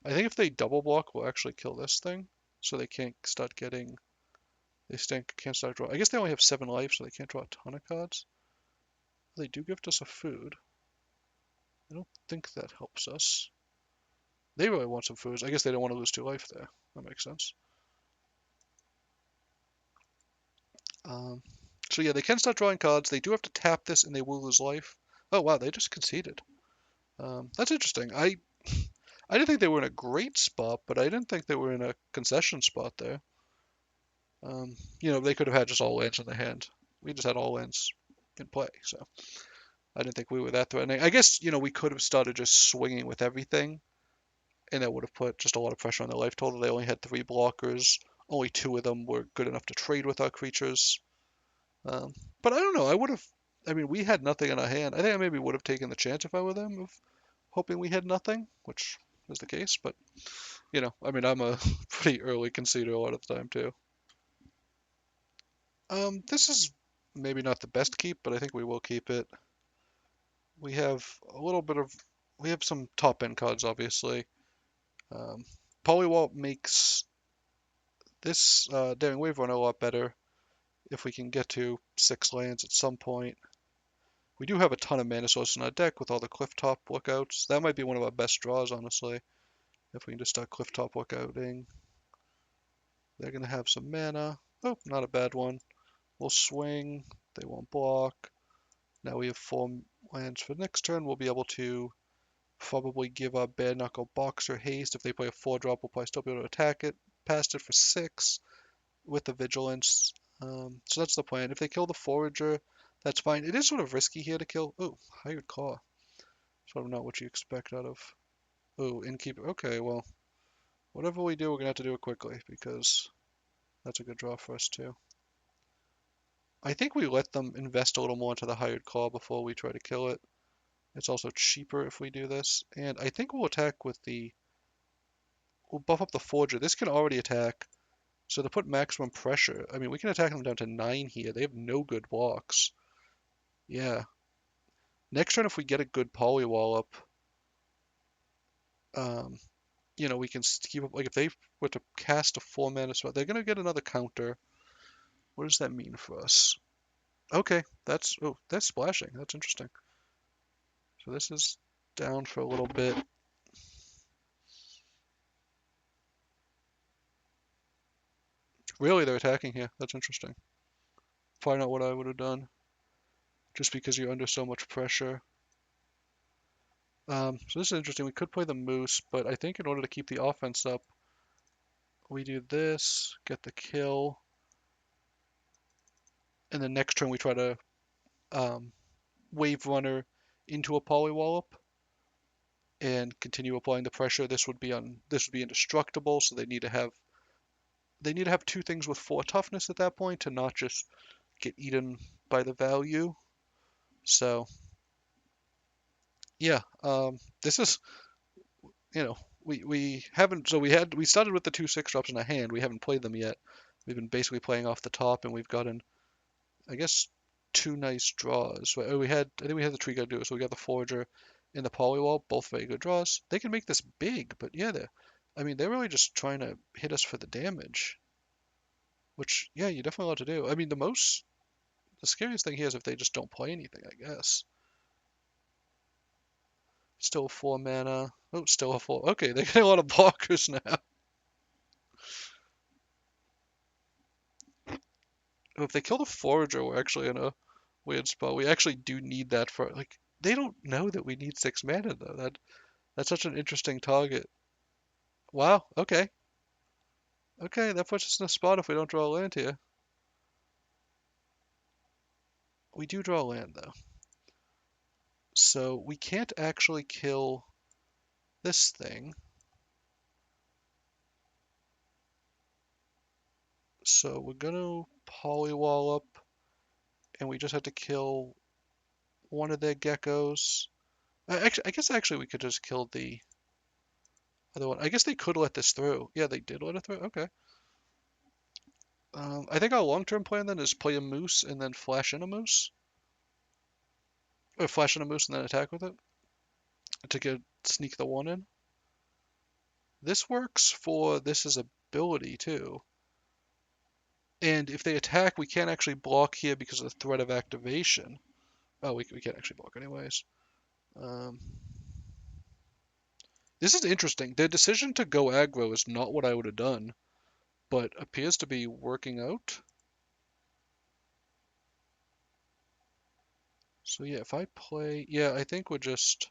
I think if they double block, we'll actually kill this thing. So they can't start getting... can't start drawing. I guess they only have 7 life, so they can't draw a ton of cards. They do give us a food. I don't think that helps us. They really want some foods. I guess they don't want to lose 2 life there. That makes sense. Um, so yeah, they can start drawing cards. They do have to tap this and they will lose life. Oh wow, they just conceded. That's interesting. I didn't think they were in a great spot, but I didn't think they were in a concession spot there. They could have had just all lands in their hand. We just had all lands in play, so I didn't think we were that threatening. I guess, we could have started just swinging with everything, and that would have put just a lot of pressure on their life total. They only had 3 blockers. Only 2 of them were good enough to trade with our creatures. Um, but I don't know. We had nothing in our hand. I think I maybe would have taken the chance if I were them of hoping we had nothing, which is the case. But, I'm a pretty early conceder a lot of the time too. This is maybe not the best keep, but I think we will keep it. We have we have some top end cards, obviously. Um, Polywalt makes this Daring Wave run a lot better if we can get to 6 lands at some point. We do have a ton of mana sources in our deck with all the Clifftop lookouts. That might be one of our best draws, honestly, if we can just start Clifftop lookouting. They're going to have some mana. Oh, not a bad one. We'll swing. They won't block. Now we have 4 lands for next turn. We'll be able to probably give our Bare Knuckle Boxer haste. If they play a 4-drop, we'll probably still be able to attack it. Past it for 6 with the Vigilance. So that's the plan. If they kill the Forager, that's fine. It is sort of risky here to kill. Oh, Hired Claw. Sort of not what you expect out of... Oh, Innkeeper. Okay, well, whatever we do, we're going to have to do it quickly because that's a good draw for us too. I think we let them invest a little more into the hired claw before we try to kill it. It's also cheaper if we do this. And I think we'll attack with we'll buff up the forger. This can already attack. So to put maximum pressure, I mean, we can attack them down to 9 here. They have no good blocks. Yeah. Next turn, if we get a good polywall up, um, we can keep up. Like if they were to cast a 4 mana spell, they're gonna get another counter. What does that mean for us? Okay, that's splashing. That's interesting. So this is down for a little bit. Really, they're attacking here. That's interesting. Probably not what I would have done, just because you're under so much pressure. So this is interesting. We could play the moose, but I think in order to keep the offense up, we do this, get the kill, and the next turn we try to um, wave runner into a polywallop and continue applying the pressure. This would be indestructible, so they need to have 2 things with 4 toughness at that point to not just get eaten by the value. So yeah, this is we haven't we started with the 2/6 drops in a hand. We haven't played them yet. We've been basically playing off the top, and we've gotten, I guess, 2 nice draws. I think we had the tree guy do it, so we got the forager and the polywall, both very good draws. They can make this big, but yeah, I mean, they're really just trying to hit us for the damage, which yeah, you're definitely allowed to do. I mean, the scariest thing here is if they just don't play anything, I guess. Still 4 mana. Oh, still a 4. Okay, they get a lot of blockers now. If they kill the forager, we're actually in a weird spot. We actually do need that for like they don't know that we need 6 mana though. That's such an interesting target. Wow, okay. Okay, that puts us in a spot if we don't draw a land here. We do draw a land though. So we can't actually kill this thing. So we're gonna polywall up and we just have to kill one of their geckos. I guess actually we could just kill the other one. I guess they could let this through. Yeah, they did let it through. Okay. I think our long-term plan then is play a moose and then flash in a moose. Or flash in a moose and then attack with it to get sneak the 1 in. This works for this ability too. And if they attack, we can't actually block here because of the threat of activation. Oh, we can't actually block anyways. Um, this is interesting. Their decision to go aggro is not what I would have done, but appears to be working out. So yeah, if I play, yeah, I think we're just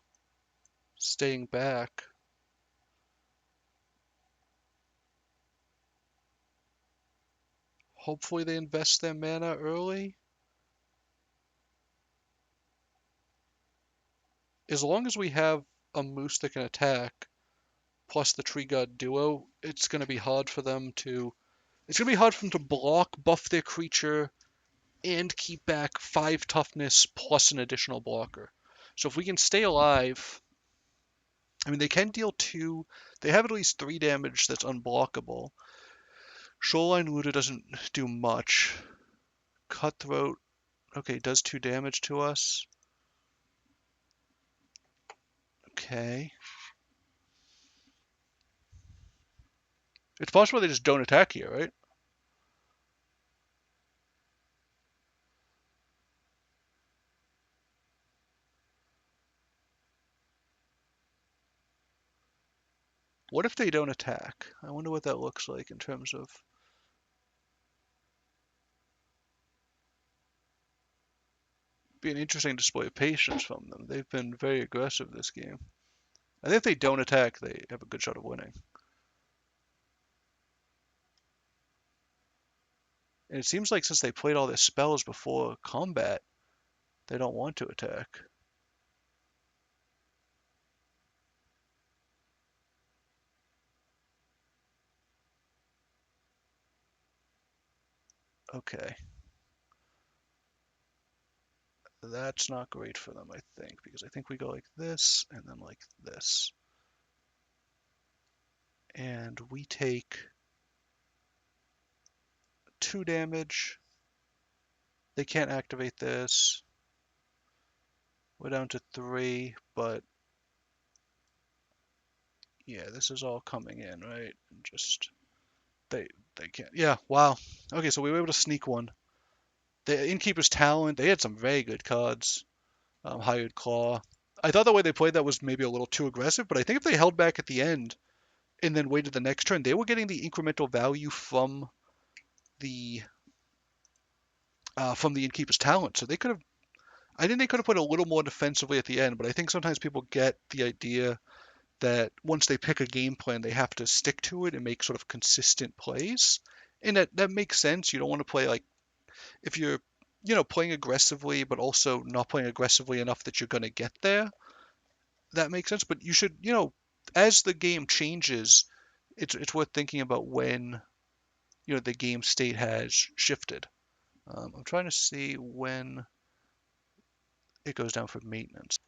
staying back. Hopefully they invest their mana early. As long as we have a moose that can attack, plus the tree god duo, it's gonna be hard for them to block, buff their creature, and keep back 5 toughness plus an additional blocker. So if we can stay alive, I mean, they can deal 2, they have at least 3 damage that's unblockable. Shoreline Looter doesn't do much. Cutthroat, okay, does 2 damage to us. Okay. It's possible they just don't attack here, right? What if they don't attack? I wonder what that looks like in terms of be an interesting display of patience from them. They've been very aggressive this game. I think if they don't attack, they have a good shot of winning. And it seems like since they played all their spells before combat, they don't want to attack. Okay. That's not great for them, I think, because I think we go like this and then like this. And we take 2 damage. They can't activate this. We're down to 3, but yeah, this is all coming in, right? And just they they can't. Yeah, wow. Okay, so we were able to sneak one. The Innkeeper's Talent, they had some very good cards. Hired Claw. I thought the way they played that was maybe a little too aggressive, but I think if they held back at the end and then waited the next turn, they were getting the incremental value the from the Innkeeper's Talent. So they could have. I think they could have put a little more defensively at the end, but I think sometimes people get the idea that once they pick a game plan, they have to stick to it and make sort of consistent plays. And that makes sense. You don't want to play like if you're playing aggressively, but also not playing aggressively enough that you're going to get there. That makes sense. But you should, as the game changes, it's worth thinking about when the game state has shifted. I'm trying to see when it goes down for maintenance.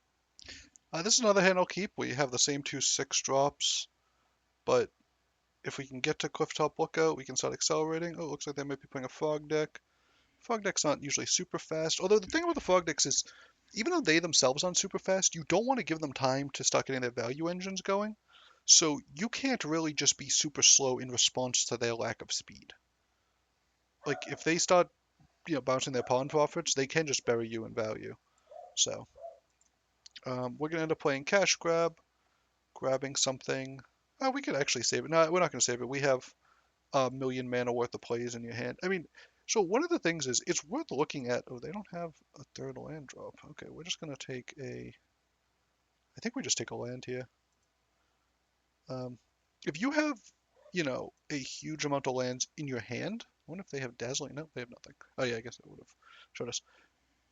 This is another hand I'll keep. We have the same 2/6 drops, but if we can get to Clifftop Lookout, we can start accelerating. Oh, it looks like they might be playing a Fog deck. Fog decks aren't usually super fast. Although the thing about the Fog decks is, even though they themselves aren't super fast, you don't want to give them time to start getting their value engines going. So you can't really just be super slow in response to their lack of speed. Like if they start, bouncing their pawn profits, they can just bury you in value. So we're gonna end up playing Cash Grab, grabbing something. We could actually save it. No, we're not gonna save it. We have a million mana worth of plays in your hand. I mean, so one of the things is it's worth looking at. Oh, they don't have a third land drop. Okay, we're just gonna take a. I think we just take a land here. Um, if you have, a huge amount of lands in your hand, I wonder if they have Dazzling. No, they have nothing. Oh yeah, I guess it would have showed us.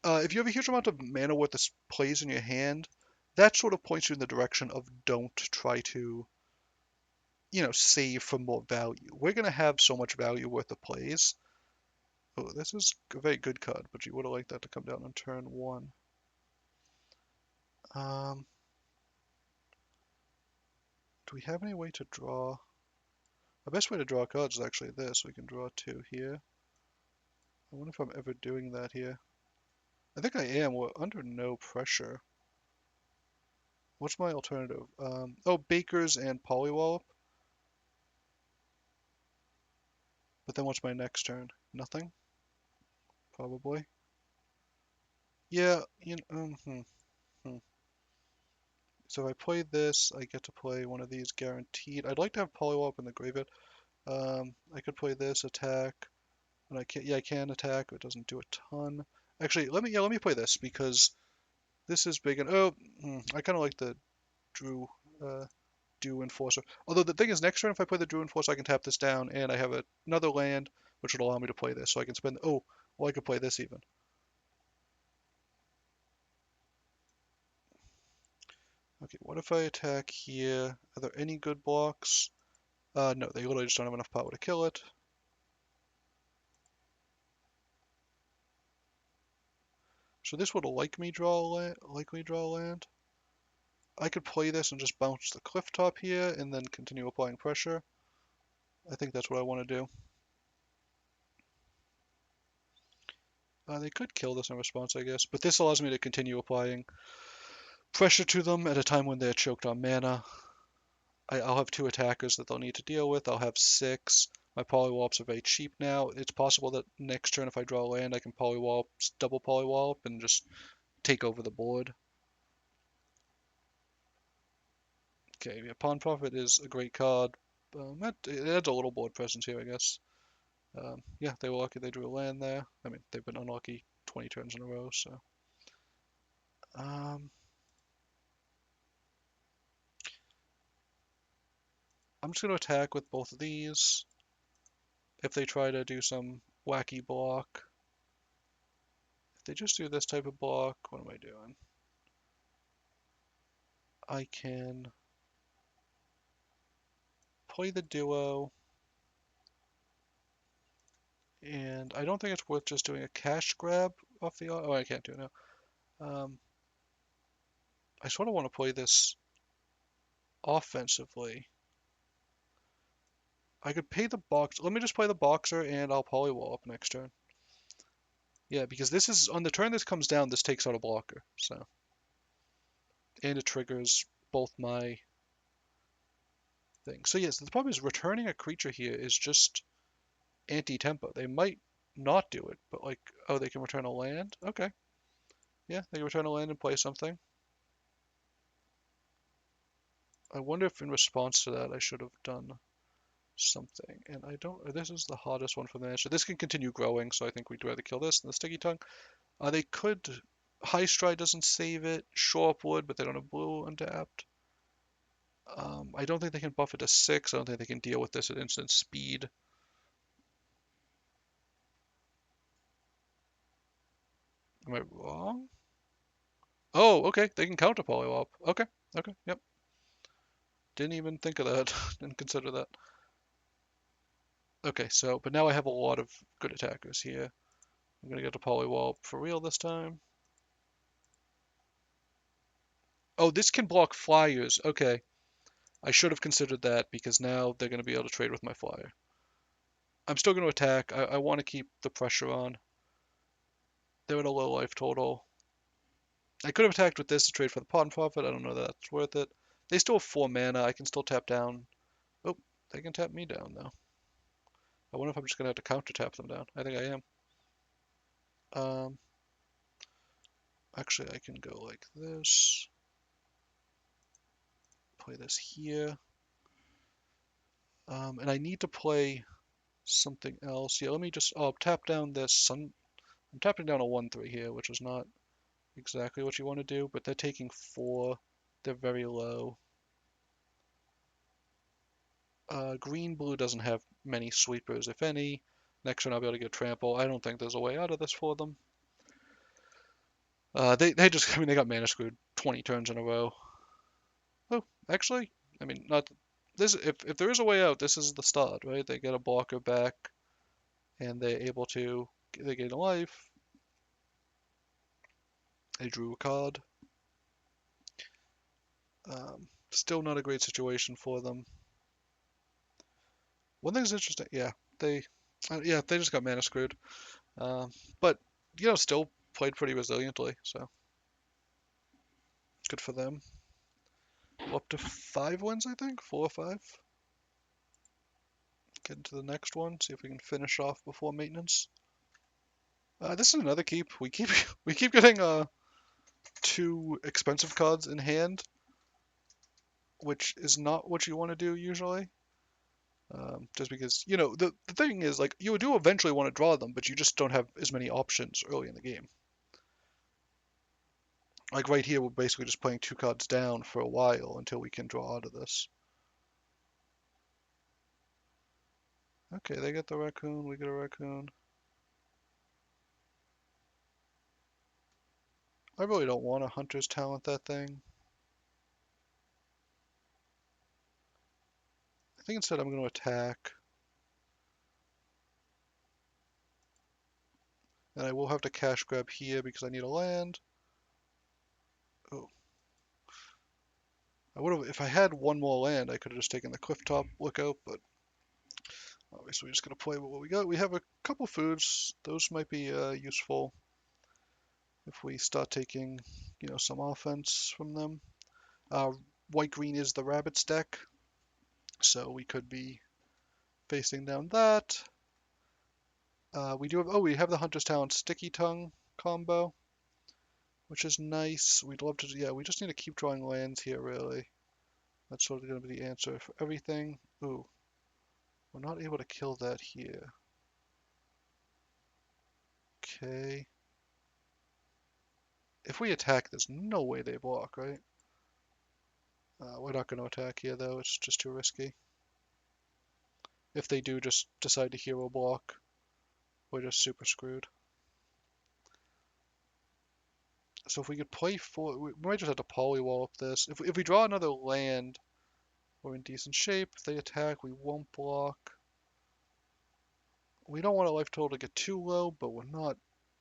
If you have a huge amount of mana worth of plays in your hand, that sort of points you in the direction of don't try to, save for more value. We're gonna have so much value worth of plays. Oh, this is a very good card, but you would have liked that to come down on turn 1. Um, do we have any way to draw? The best way to draw cards is actually this. We can draw 2 here. I wonder if I'm ever doing that here. I think I am. We're under no pressure. What's my alternative? Oh, Bakers and Polywallop. But then what's my next turn? Nothing? Probably. Yeah, hmm. So if I play this, I get to play one of these guaranteed. I'd like to have Polywallop in the graveyard. I could play this, attack, and I can attack. It doesn't do a ton. Actually, let me play this because this is big and I kind of like the Drew Dew Enforcer. Although the thing is, next turn if I play the Drew Enforcer, I can tap this down, and I have another land, which would allow me to play this. So I can spend. Oh, well, I could play this even. Okay, what if I attack here? Are there any good blocks? No, they literally just don't have enough power to kill it. So this would likely draw a land. I could play this and just bounce the cliff top here and then continue applying pressure. I think that's what I want to do. They could kill this in response, I guess, but this allows me to continue applying pressure to them at a time when they're choked on mana. I'll have 2 attackers that they'll need to deal with. I'll have 6. My Polywallops are very cheap now. It's possible that next turn if I draw land, I can Polywallop, double Polywallop, and just take over the board. Okay, yeah, Pawn Prophet is a great card. It adds a little board presence here, I guess. Yeah, they were lucky they drew a land there. I mean, they've been unlucky 20 turns in a row, so. Um, I'm just going to attack with both of these. If they try to do some wacky block, if they just do this type of block, what am I doing? I can play the duo, and I don't think it's worth just doing a cash grab off the. Oh, I can't do it now. Um, I sort of want to play this offensively. I could pay the box. Let me just play the boxer and I'll polywall up next turn. Yeah, because this is on the turn this comes down, this takes out a blocker. So, and it triggers both my things. So yes, the problem is returning a creature here is just anti-tempo. They might not do it, but like, oh, they can return a land? Okay. Yeah, they can return a land and play something. I wonder if in response to that I should have done something. And I don't, this is the hardest one for the match. So this can continue growing, so I think we'd rather kill this than the Sticky Tongue. They could, High Stride doesn't save it, Show Up would, but they don't have blue untapped. I don't think they can buff it to 6. I don't think they can deal with this at instant speed. Am I wrong? Oh, okay. They can counter Polywop. Okay. Okay. Yep. Didn't even think of that. Didn't consider that. Okay, so, but now I have a lot of good attackers here. I'm gonna get to Polywop for real this time. Oh, this can block flyers. Okay. I should have considered that because now they're gonna be able to trade with my flyer. I'm still gonna attack. I want to keep the pressure on. They're at a low life total. I could have attacked with this to trade for the Pawn Profit. I don't know that that's worth it. They still have 4 mana. I can still tap down. Oh, they can tap me down though. I wonder if I'm just gonna have to counter tap them down. I think I am. Um, Actually, I can go like this. Play this here. And I need to play something else. Yeah, let me just tap down this sun. I'm tapping down a 1/3 here, which is not exactly what you want to do, but they're taking 4. They're very low. Green blue doesn't have many sweepers, if any. Next turn I'll be able to get trample. I don't think there's a way out of this for them. They just I mean they got mana screwed 20 turns in a row. Oh, actually, I mean not this. If there is a way out, this is the start, right? They get a blocker back, and they're able to they gain a life. They drew a card. Still not a great situation for them. One thing's interesting, yeah, they just got mana screwed. Um, but still played pretty resiliently, so good for them. We're up to 5 wins, I think, 4 or 5. Get into the next one, see if we can finish off before maintenance. This is another keep. We keep we keep getting 2 expensive cards in hand, which is not what you want to do usually. Just because, the thing is, like, you do eventually want to draw them, but you just don't have as many options early in the game. Like right here, we're basically just playing 2 cards down for a while until we can draw out of this. Okay, they get the raccoon, we get a raccoon. I really don't want a hunter's talent that thing. I think instead I'm going to attack. And I will have to cash grab here because I need a land. Oh. I would have, if I had one more land, I could have just taken the clifftop lookout, but obviously we're just going to play with what we got. We have a couple foods. Those might be useful if we start taking, some offense from them. White-green is the rabbits deck, so we could be facing down that. We have the Hunter's Talent Sticky Tongue combo, which is nice. We'd love to, yeah, we just need to keep drawing lands here, really. That's sort of going to be the answer for everything. Ooh, we're not able to kill that here. Okay. If we attack, there's no way they block, right? We're not going to attack here, though. It's just too risky. If they do just decide to hero block, we're just super screwed. So if we could play we might just have to polywall up this. If we draw another land, we're in decent shape. If they attack, we won't block. We don't want a life total to get too low, but we're not,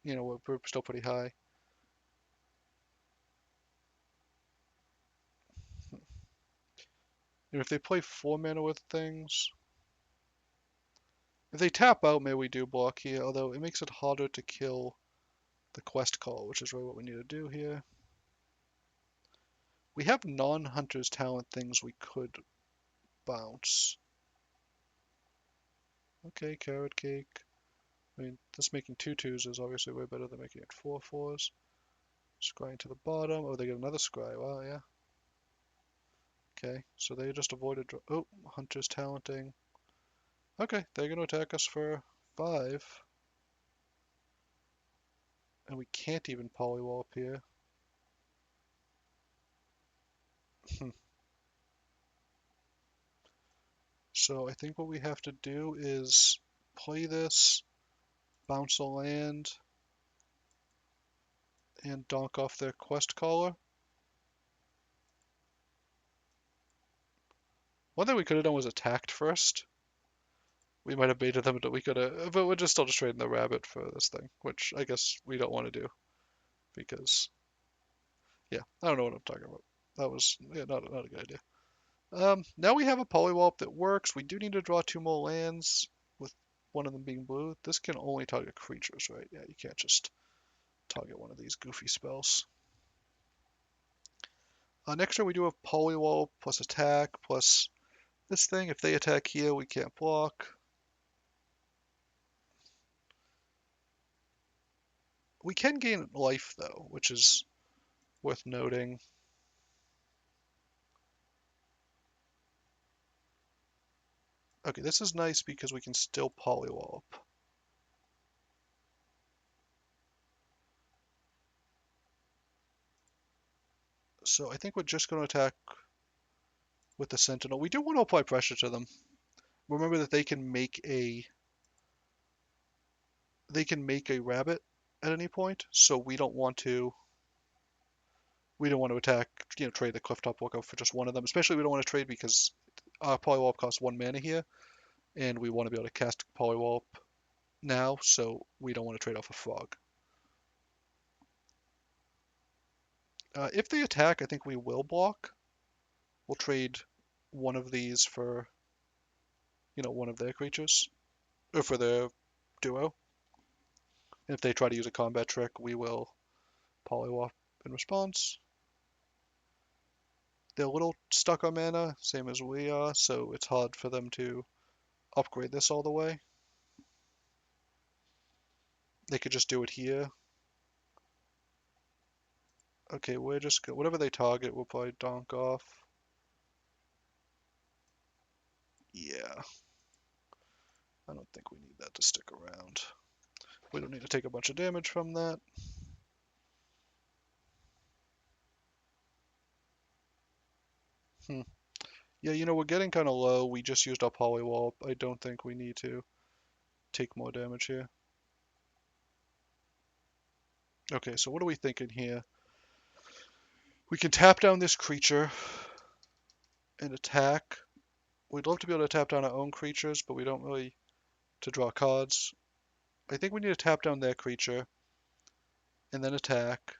we're still pretty high. And if they play 4 mana with things, if they tap out, maybe we do block here, although it makes it harder to kill the quest call, which is really what we need to do here. We have non-Hunter's Talent things we could bounce. Okay, Carrot Cake. I mean, this making 2/2s is obviously way better than making it 4/4s. Scrying to the bottom. Oh, they get another scry. Wow, yeah. Okay, so they just avoided. Oh, Hunter's Talenting. Okay, they're going to attack us for 5. And we can't even Polywall up here. So I think what we have to do is play this, bounce a land, and donk off their quest caller. One thing we could have done was attacked first. We might have baited them, but we could have, but we're just still just trading the rabbit for this thing, which I guess we don't want to do because, yeah, I don't know what I'm talking about. That was not a good idea. Now we have a Polywallop that works. We do need to draw 2 more lands, with one of them being blue. This can only target creatures, right? Yeah, you can't just target one of these goofy spells. Next turn we do have Polywallop plus attack plus this thing. If they attack here, we can't block. We can gain life though, which is worth noting. Okay, this is nice because we can still Polywallop. So I think we're just going to attack with the Sentinel. We do want to apply pressure to them. Remember that they can make a rabbit at any point, so we don't want to attack, trade the Clifftop Lookout for just one of them. Especially we don't want to trade because our Polywallop costs 1 mana here, and we want to be able to cast Polywallop now, so we don't want to trade off a Frog. If they attack, I think we will block. We'll trade one of these for, one of their creatures, or for their duo. And if they try to use a combat trick, we will Polywallop in response. They're a little stuck on mana, same as we are, so it's hard for them to upgrade this all the way. They could just do it here. Okay, we're just whatever they target, we'll probably donk off. Yeah, I don't think we need that to stick around. We don't need to take a bunch of damage from that. Yeah, we're getting kind of low. We just used our Polywallop. I don't think we need to take more damage here. Okay, so what are we thinking here? We can tap down this creature and attack. We'd love to be able to tap down our own creatures, but we don't really to draw cards. I think we need to tap down their creature and then attack.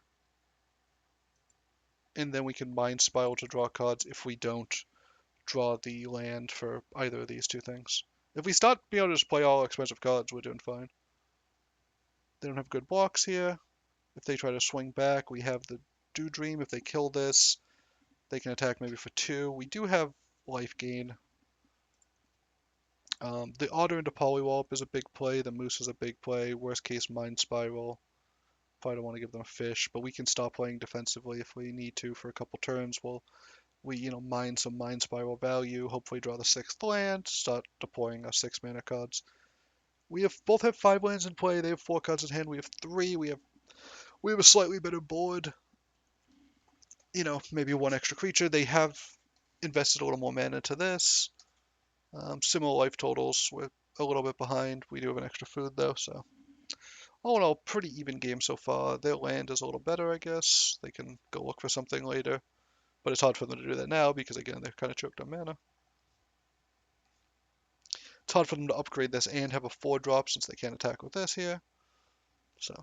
And then we can Mind Spiral to draw cards if we don't draw the land for either of these two things. If we start being able to just play all expensive cards, we're doing fine. They don't have good blocks here. If they try to swing back, we have the Do Dream. If they kill this, they can attack maybe for 2. We do have life gain. The Otter into Polywallop is a big play. The Moose is a big play. Worst case, Mind Spiral. Probably don't want to give them a fish, but we can stop playing defensively if we need to for a couple turns. We mine some Mind Spiral value, hopefully draw the 6th land, start deploying our 6 mana cards. We both have 5 lands in play. They have 4 cards in hand. We have 3. We have a slightly better board. Maybe one extra creature. They have invested a little more mana to this. Similar life totals. We're a little bit behind. We do have an extra food though, so all in all, pretty even game so far. Their land is a little better, I guess. They can go look for something later, but it's hard for them to do that now because again, they're kind of choked on mana. It's hard for them to upgrade this and have a 4-drop since they can't attack with this here. So,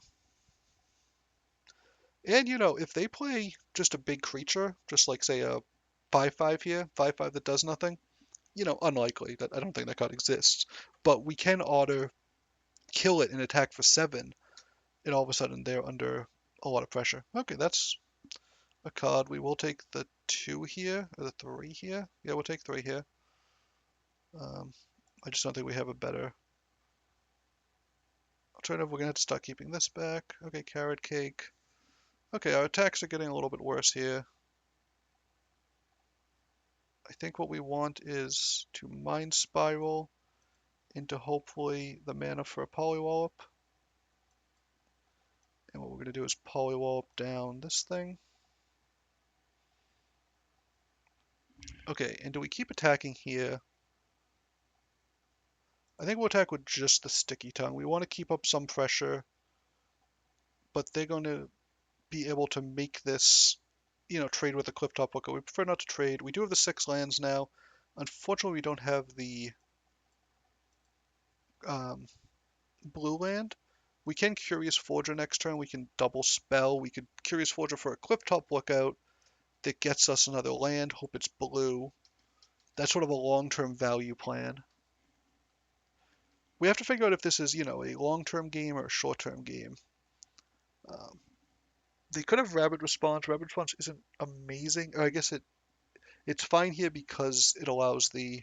and if they play just a big creature, just like say a 5/5 here, 5/5 that does nothing. Unlikely. That I don't think that card exists. But we can order kill it and attack for 7, and all of a sudden they're under a lot of pressure. Okay, that's a card. We will take the 2 here, or the 3 here. Yeah, we'll take 3 here. Um, I just don't think we have a better alternative. We're gonna have to start keeping this back. Okay, carrot cake. Okay, our attacks are getting a little bit worse here. I think what we want is to Mind Spiral into hopefully the mana for a Polywallop. And what we're going to do is Polywallop down this thing. Okay, and do we keep attacking here? I think we'll attack with just the Sticky Tongue. We want to keep up some pressure, but they're going to be able to make this, trade with the Clifftop Looker. We prefer not to trade. We do have the 6 lands now. Unfortunately, we don't have the um, blue land. We can Curious Forger next turn. We can double spell. We could Curious Forger for a Clifftop Lookout that gets us another land. Hope it's blue. That's sort of a long-term value plan. We have to figure out if this is, a long-term game or a short-term game. Um, they could have Rabbit Response. Rabbit Response isn't amazing. Or I guess it's fine here because it allows the...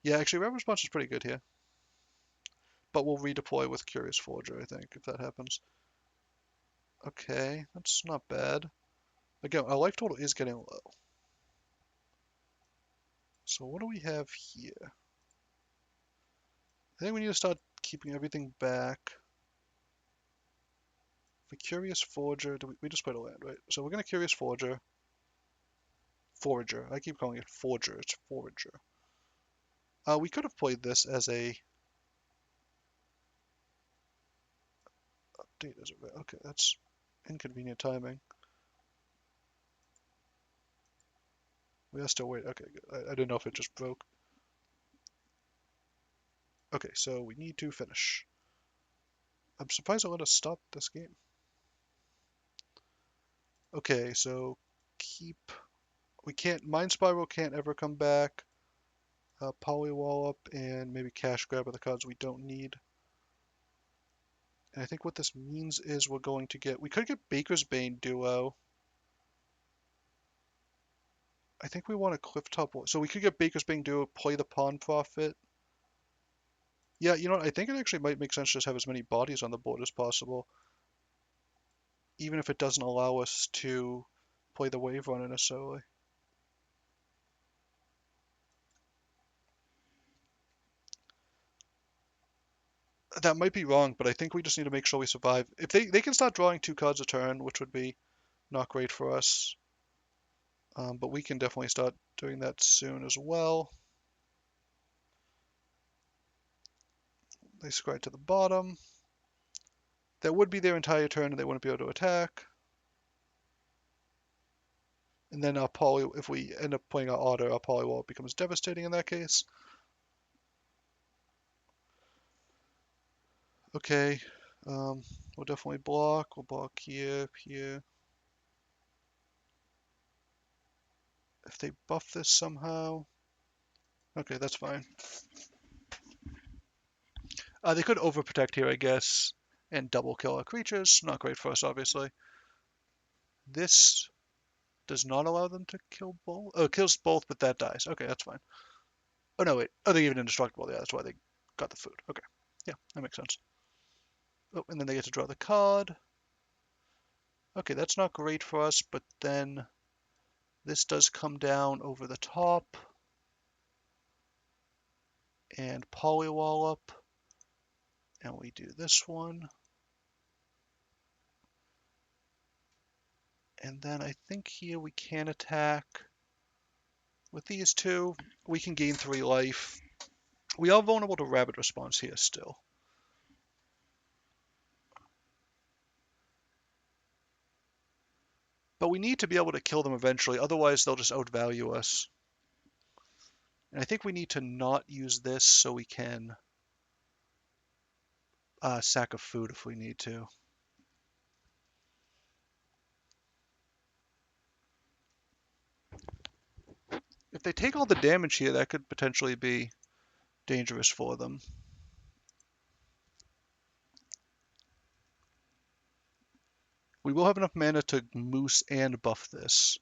Yeah, actually, Rabbit Response is pretty good here. But we'll redeploy with Curious Forger, I think, if that happens. Okay, that's not bad. Again, our life total is getting low. So what do we have here? I think we need to start keeping everything back. For Curious Forger, we just played a land, right? So we're going to Curious Forger. Forager. I keep calling it Forger. It's Forager. We could have played this as a... Update as a... Okay, that's inconvenient timing. We are still waiting. Okay, good. I didn't know if it just broke. Okay, so we need to finish. I'm surprised it let us stop this game. Okay, so keep... We can't... Mind Spiral can't ever come back. Polywallop and maybe Cash Grab are the cards we don't need. And I think what this means is we're going to get... We could get Baker's Bane Duo. I think we want a Clifftop... So we could get Baker's Bane Duo, play the Pawn Profit. Yeah, you know what? I think it actually might make sense to just have as many bodies on the board as possible. Even if it doesn't allow us to play the Wave Runner necessarily. That might be wrong, but I think we just need to make sure we survive. If they can start drawing 2 cards a turn, which would be not great for us. But we can definitely start doing that soon as well. They scry to the bottom. That would be their entire turn, and they wouldn't be able to attack. And then if we end up playing our Otter, our Polywall becomes devastating in that case. Okay, we'll definitely block. We'll block here, here. If they buff this somehow. Okay, that's fine. They could overprotect here, I guess, and double kill our creatures. Not great for us, obviously. This does not allow them to kill both. Oh, it kills both, but that dies. Okay, that's fine. Oh, no, wait. Oh, they're even indestructible. Yeah, that's why they got the food. Okay. Yeah, that makes sense. Oh, and then they get to draw the card. Okay, that's not great for us, but then this does come down over the top. And Polywallop. And we do this one. And then I think here we can attack with these 2. We can gain 3 life. We are vulnerable to Rabbit Response here still. But we need to be able to kill them eventually, otherwise they'll just outvalue us. And I think we need to not use this so we can sack a food if we need to. if they take all the damage here, that could potentially be dangerous for them. We will have enough mana to moose and buff this.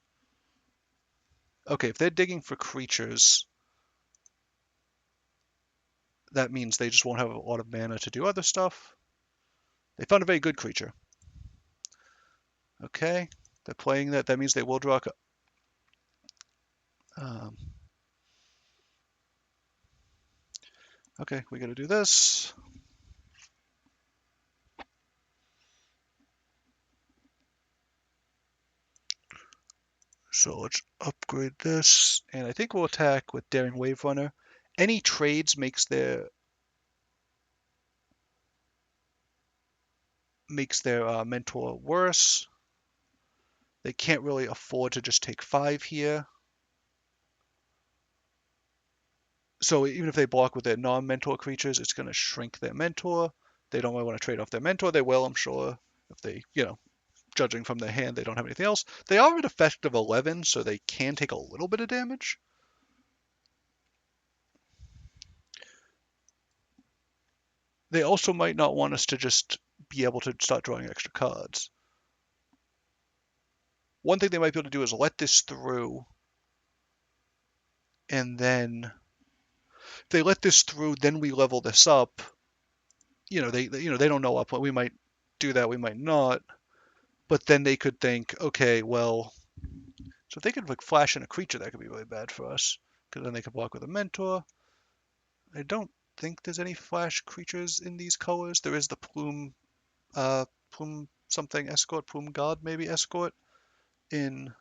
Okay, if they're digging for creatures, that means they just won't have a lot of mana to do other stuff. They found a very good creature. Okay, they're playing that. That means they will draw a... okay, we gotta do this. So let's upgrade this, and I think we'll attack with Daring Wave Runner. Any trades makes their mentor worse. They can't really afford to just take 5 here. So even if they block with their non-mentor creatures, it's going to shrink their mentor. They don't really want to trade off their mentor. They will, I'm sure, if they, judging from their hand, they don't have anything else. They are at effective 11, so they can take a little bit of damage. They also might not want us to just be able to start drawing extra cards. One thing they might be able to do is let this through, and then if they let this through, then we level this up. They don't know up. We might do that, we might not. But then they could think, okay, well, so if they could like flash in a creature, that could be really bad for us, because then they could block with a mentor. I don't think there's any flash creatures in these colors. There is the plume something escort, plume god maybe escort in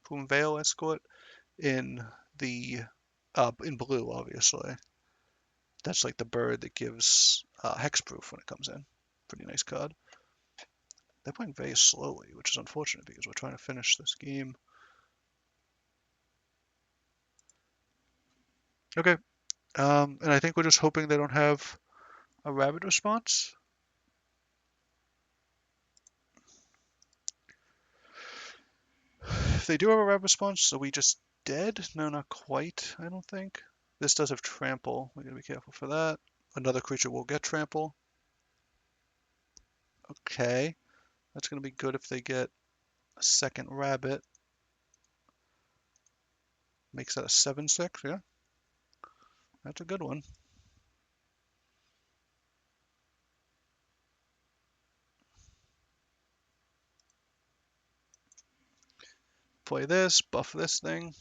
plume veil escort in the in blue, obviously. That's like the bird that gives hexproof when it comes in. Pretty nice card. They're playing very slowly, which is unfortunate because we're trying to finish this game. Okay, and I think we're just hoping they don't have a rabbit response. If they do have a rabbit response, are we just dead? No, not quite, I don't think. This does have trample. We gotta be careful for that. Another creature will get trample. Okay, that's gonna be good if they get a second rabbit. Makes that a 7/6, yeah. That's a good one. Play this, buff this thing.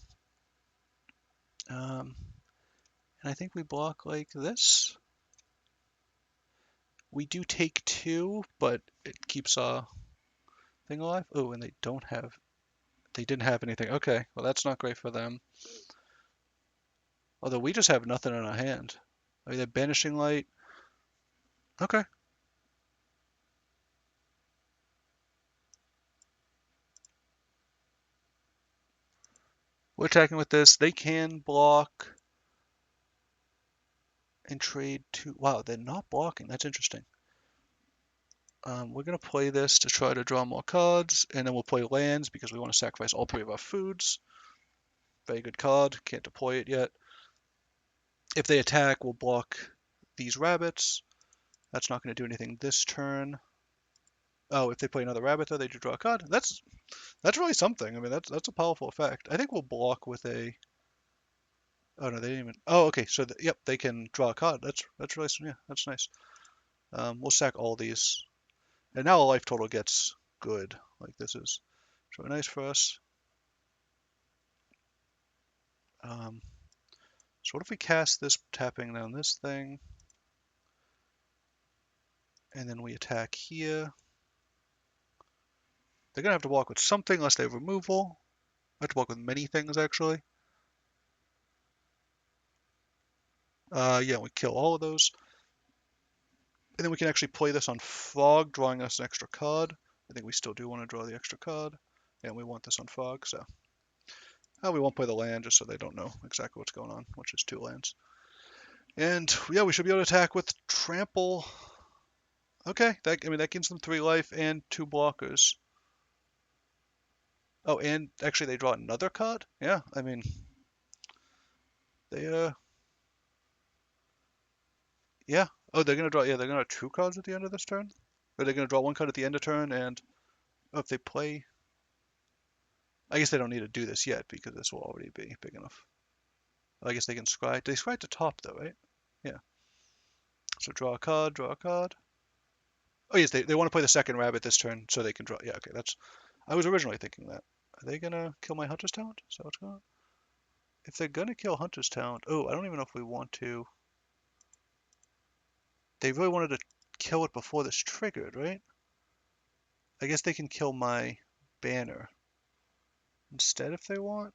And I think we block like this. We do take 2, but it keeps our thing alive. Oh, and they didn't have anything. Okay, well that's not great for them. Although we just have nothing in our hand. I mean, they're banishing light. Okay. We're attacking with this. They can block and trade 2. Wow, they're not blocking. That's interesting. We're going to play this to try to draw more cards, and then we'll play lands because we want to sacrifice all 3 of our foods. Very good card. Can't deploy it yet. If they attack, we'll block these rabbits. That's not going to do anything this turn. Oh, if they play another rabbit, though, they do draw a card. That's really something. I mean, that's a powerful effect. I think we'll block with a... Oh no, they didn't even. Oh, okay. So yep, they can draw a card. That's really, yeah, that's nice. We'll sack all these, and now a life total gets good. Like this is really nice for us. So what if we cast this, tapping down this thing, and then we attack here? They're gonna have to block with something unless they have removal. I have to block with many things actually. Yeah, we kill all of those. And then we can actually play this on Fog, drawing us an extra card. I think we still do want to draw the extra card. And we want this on Fog, so. We won't play the land just so they don't know exactly what's going on, which is 2 lands. And yeah, we should be able to attack with Trample. Okay, that gives them 3 life and 2 blockers. Oh, and actually they draw another card? Yeah, I mean, They yeah. Oh, they're gonna draw. Yeah, they're gonna draw two cards at the end of this turn. Or they're gonna draw one card at the end of turn, and oh, if they play, I guess they don't need to do this yet because this will already be big enough. I guess they can scry. They scry at the top though, right? Yeah. So draw a card, draw a card. Oh yes, they want to play the second rabbit this turn so they can draw. Yeah, okay, that's. I was originally thinking that. Are they gonna kill my Hunter's Talent? Is that what's going on? If they're gonna kill Hunter's Talent, oh, I don't even know if we want to. They really wanted to kill it before this triggered, right? I guess they can kill my banner instead if they want.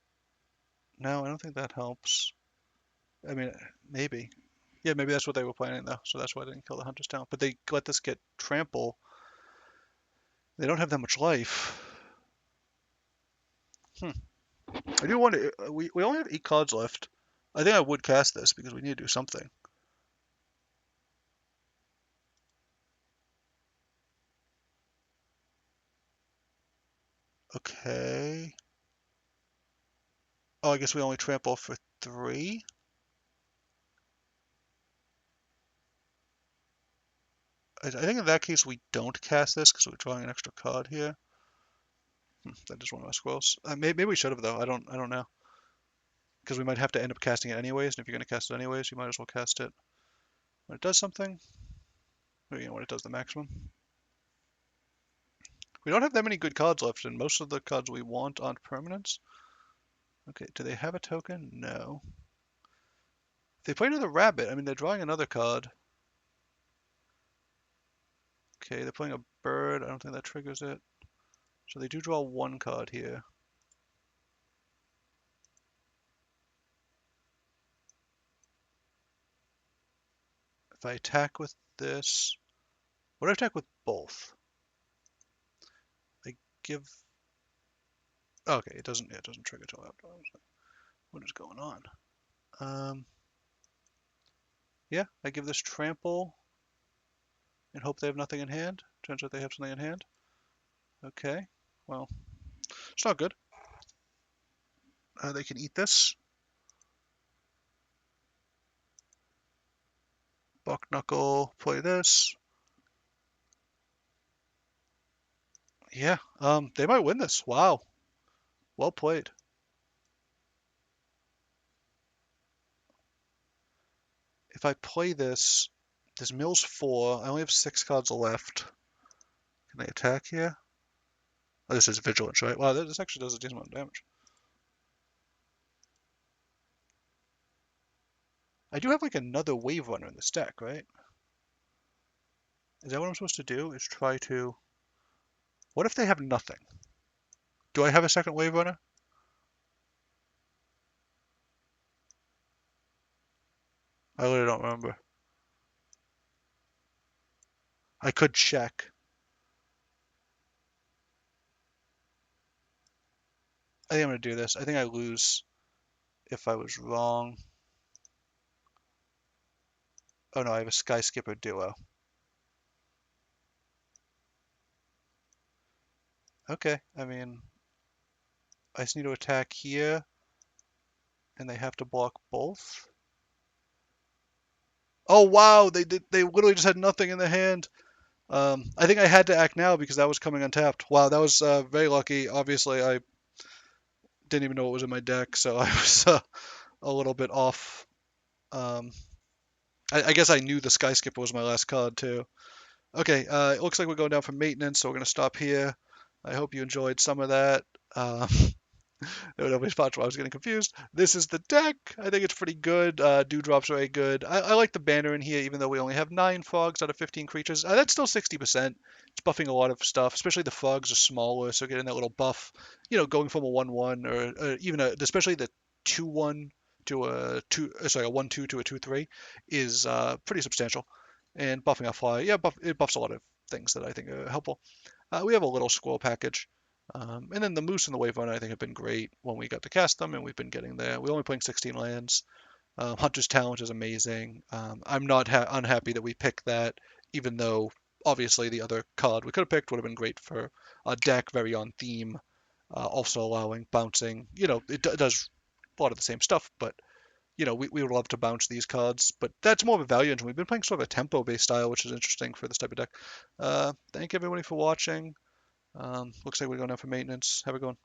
No, I don't think that helps. I mean, maybe. Yeah, maybe that's what they were planning though, so that's why they didn't kill the Hunter's Talent. But they let this get trample. They don't have that much life. Hmm. I do wonder. We only have 8 cards left. I think I would cast this because we need to do something. Okay. Oh, I guess we only trample for 3. I think in that case we don't cast this because we're drawing an extra card here. That is one of my squirrels. Maybe we should have though. I don't know because we might have to end up casting it anyways. And if you're going to cast it anyways, you might as well cast it when it does something. Or, when it does the maximum. We don't have that many good cards left, and most of the cards we want aren't permanents. Okay, do they have a token? No. If they play another rabbit, I mean, they're drawing another card. Okay, they're playing a bird. I don't think that triggers it. So they do draw one card here. If I attack with this, what do I attack with both? I give. Oh, okay, it doesn't. Yeah, it doesn't trigger till after. What is going on? Um, yeah, I give this trample and hope they have nothing in hand. Turns out they have something in hand. Okay, well, it's not good. They can eat this. Buck Knuckle, play this. Yeah, they might win this. Wow, well played. If I play this, this mill's 4. I only have 6 cards left. Can they attack here? Oh, this is Vigilance, right? Wow, this actually does a decent amount of damage. I do have like another Wave Runner in this deck, right? Is that what I'm supposed to do? Is try to... What if they have nothing? Do I have a second Wave Runner? I literally don't remember. I could check. I think I'm going to do this. I think I lose if I was wrong. Oh no, I have a Sky Skipper Duo. Okay, I mean, I just need to attack here, and they have to block both. Oh wow, they did. They literally just had nothing in the hand. I think I had to act now because that was coming untapped. Wow, that was very lucky. Obviously, I didn't even know what was in my deck, so I was a little bit off. Um, I guess I knew the Sky Skipper was my last card too. Okay, it looks like we're going down for maintenance, so we're gonna stop here. I hope you enjoyed some of that. Um, Nobody's spot where I was getting confused. This is the deck. I think it's pretty good. Dewdrop's very good. I like the banner in here, even though we only have 9 frogs out of 15 creatures. That's still 60%. It's buffing a lot of stuff, especially the frogs are smaller, so getting that little buff, going from a 1/1 or even especially the 2/1 to a 2, sorry, a 1/2 to a 2/3 is pretty substantial. And buffing our fly, yeah, it buffs a lot of things that I think are helpful. We have a little squirrel package. And then the Moose and the Wave Runner, I think, have been great when we got to cast them, and we've been getting there. We're only playing 16 lands. Hunter's Talent is amazing. I'm not unhappy that we picked that, even though obviously the other card we could have picked would have been great for a deck very on theme, also allowing bouncing. It does a lot of the same stuff, but we would love to bounce these cards, but that's more of a value engine. We've been playing sort of a tempo-based style, which is interesting for this type of deck. Thank everybody for watching. Looks like we're going out for maintenance. Have a good one.